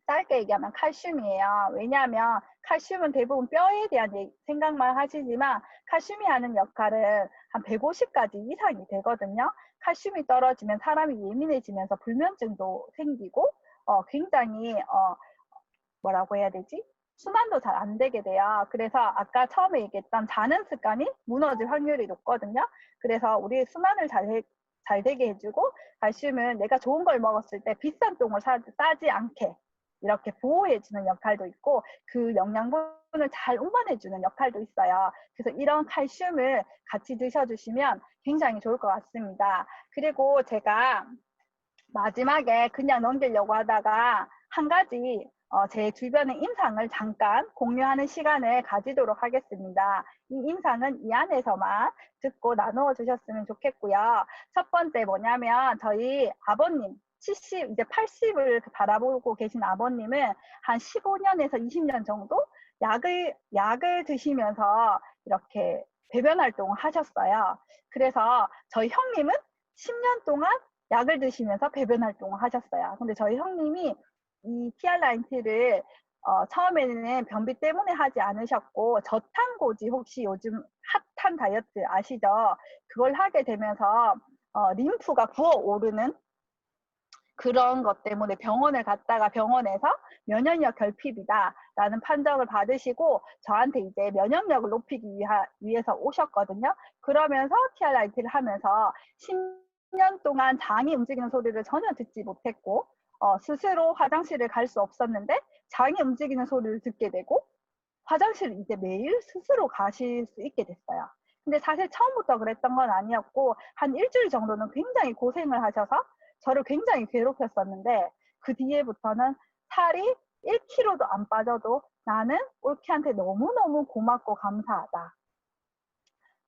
짧게 얘기하면 칼슘이에요. 왜냐하면 칼슘은 대부분 뼈에 대한 생각만 하시지만 칼슘이 하는 역할은 한 150가지 이상이 되거든요. 칼슘이 떨어지면 사람이 예민해지면서 불면증도 생기고 굉장히 뭐라고 해야 되지? 순환도 잘 안 되게 돼요. 그래서 아까 처음에 얘기했던 자는 습관이 무너질 확률이 높거든요. 그래서 우리 순환을 잘 되게 해주고 칼슘은 내가 좋은 걸 먹었을 때 비싼 똥을 싸지 않게 이렇게 보호해주는 역할도 있고 그 영양분을 잘 운반해주는 역할도 있어요. 그래서 이런 칼슘을 같이 드셔주시면 굉장히 좋을 것 같습니다. 그리고 제가 마지막에 그냥 넘기려고 하다가 한 가지 제 주변의 임상을 잠깐 공유하는 시간을 가지도록 하겠습니다. 이 임상은 이 안에서만 듣고 나누어 주셨으면 좋겠고요. 첫 번째 뭐냐면 저희 아버님 70, 이제 80을 바라보고 계신 아버님은 한 15년에서 20년 정도 약을 드시면서 이렇게 배변 활동을 하셨어요. 그래서 저희 형님은 10년 동안 약을 드시면서 배변 활동을 하셨어요. 근데 저희 형님이 이 TR90를 처음에는 변비 때문에 하지 않으셨고 저탄고지 혹시 요즘 핫한 다이어트 아시죠? 그걸 하게 되면서 림프가 부어오르는 그런 것 때문에 병원을 갔다가 병원에서 면역력 결핍이다라는 판정을 받으시고 저한테 이제 면역력을 높이기 위해서 오셨거든요. 그러면서 TRIT를 하면서 10년 동안 장이 움직이는 소리를 전혀 듣지 못했고 스스로 화장실을 갈 수 없었는데 장이 움직이는 소리를 듣게 되고 화장실을 이제 매일 스스로 가실 수 있게 됐어요. 근데 사실 처음부터 그랬던 건 아니었고 한 일주일 정도는 굉장히 고생을 하셔서 저를 굉장히 괴롭혔었는데 그 뒤에부터는 살이 1kg도 안 빠져도 나는 올케한테 너무너무 고맙고 감사하다.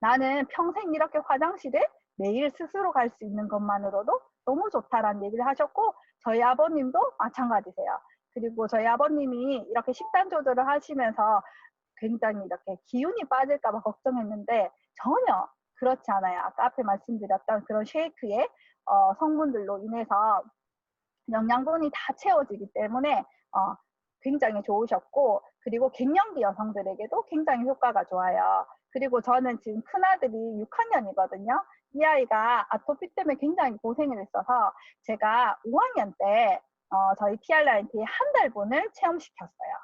나는 평생 이렇게 화장실에 매일 스스로 갈 수 있는 것만으로도 너무 좋다라는 얘기를 하셨고 저희 아버님도 마찬가지세요. 그리고 저희 아버님이 이렇게 식단 조절을 하시면서 굉장히 이렇게 기운이 빠질까 봐 걱정했는데 전혀 그렇지 않아요. 아까 앞에 말씀드렸던 그런 쉐이크의 성분들로 인해서 영양분이 다 채워지기 때문에 굉장히 좋으셨고 그리고 갱년기 여성들에게도 굉장히 효과가 좋아요. 그리고 저는 지금 큰아들이 6학년이거든요. 이 아이가 아토피 때문에 굉장히 고생을 했어서 제가 5학년 때 저희 TR9T 한 달분을 체험시켰어요.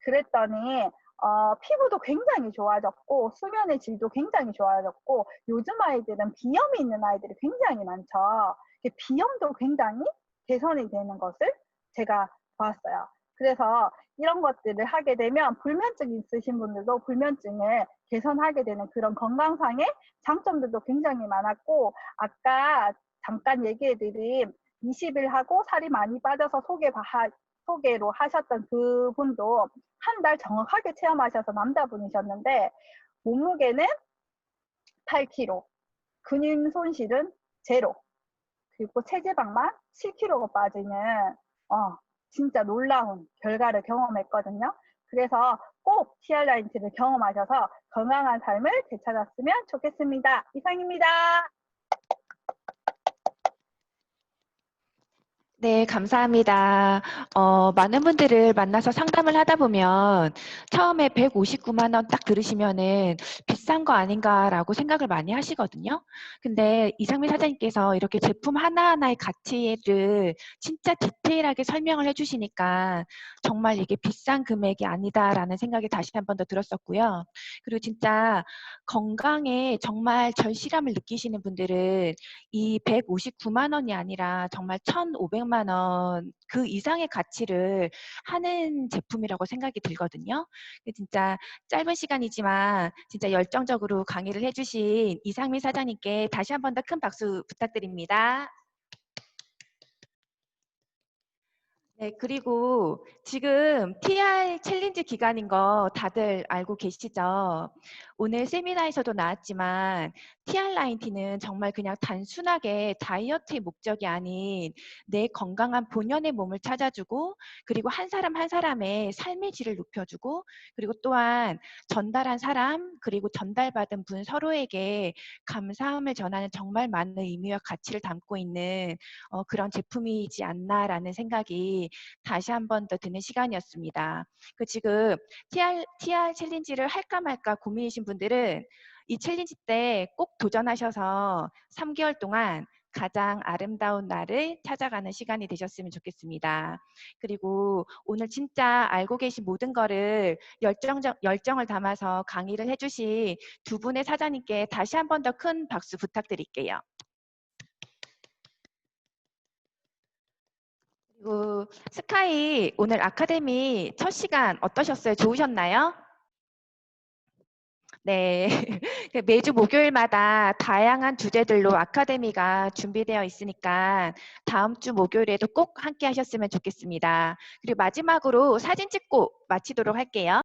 그랬더니 피부도 굉장히 좋아졌고 수면의 질도 굉장히 좋아졌고 요즘 아이들은 비염이 있는 아이들이 굉장히 많죠. 비염도 굉장히 개선이 되는 것을 제가 봤어요. 그래서 이런 것들을 하게 되면 불면증 있으신 분들도 불면증을 개선하게 되는 그런 건강상의 장점들도 굉장히 많았고 아까 잠깐 얘기해드린 20일 하고 살이 많이 빠져서 소개로 하셨던 그분도 한 달 정확하게 체험하셔서 남자분이셨는데 몸무게는 8kg, 근육 손실은 제로, 그리고 체지방만 7kg가 빠지는 진짜 놀라운 결과를 경험했거든요. 그래서 꼭 TR9T를 경험하셔서 건강한 삶을 되찾았으면 좋겠습니다. 이상입니다. 네, 감사합니다. 많은 분들을 만나서 상담을 하다 보면 처음에 159만 원 딱 들으시면은 비싼 거 아닌가라고 생각을 많이 하시거든요. 근데 이상민 사장님께서 이렇게 제품 하나하나의 가치를 진짜 디테일하게 설명을 해주시니까 정말 이게 비싼 금액이 아니다라는 생각이 다시 한 번 더 들었었고요. 그리고 진짜 건강에 정말 절실함을 느끼시는 분들은 이 159만 원이 아니라 정말 1,500만 원 그 이상의 가치를 하는 제품이라고 생각이 들거든요. 진짜 짧은 시간이지만 진짜 열정적으로 강의를 해주신 이상민 사장님께 다시 한 번 더 큰 박수 부탁드립니다. 네, 그리고 지금 TR 챌린지 기간인 거 다들 알고 계시죠? 오늘 세미나에서도 나왔지만 TR90는 정말 그냥 단순하게 다이어트의 목적이 아닌 내 건강한 본연의 몸을 찾아주고 그리고 한 사람 한 사람의 삶의 질을 높여주고 그리고 또한 전달한 사람 그리고 전달받은 분 서로에게 감사함을 전하는 정말 많은 의미와 가치를 담고 있는 그런 제품이지 않나라는 생각이 다시 한 번 더 드는 시간이었습니다. 지금 TR 챌린지를 할까 말까 고민이신 분들은 이 챌린지 때 꼭 도전하셔서 3개월 동안 가장 아름다운 나를 찾아가는 시간이 되셨으면 좋겠습니다. 그리고 오늘 진짜 알고 계신 모든 거를 열정을 담아서 강의를 해주신 두 분의 사장님께 다시 한 번 더 큰 박수 부탁드릴게요. 그리고 스카이 오늘 아카데미 첫 시간 어떠셨어요? 좋으셨나요? 네. 매주 목요일마다 다양한 주제들로 아카데미가 준비되어 있으니까 다음 주 목요일에도 꼭 함께 하셨으면 좋겠습니다. 그리고 마지막으로 사진 찍고 마치도록 할게요.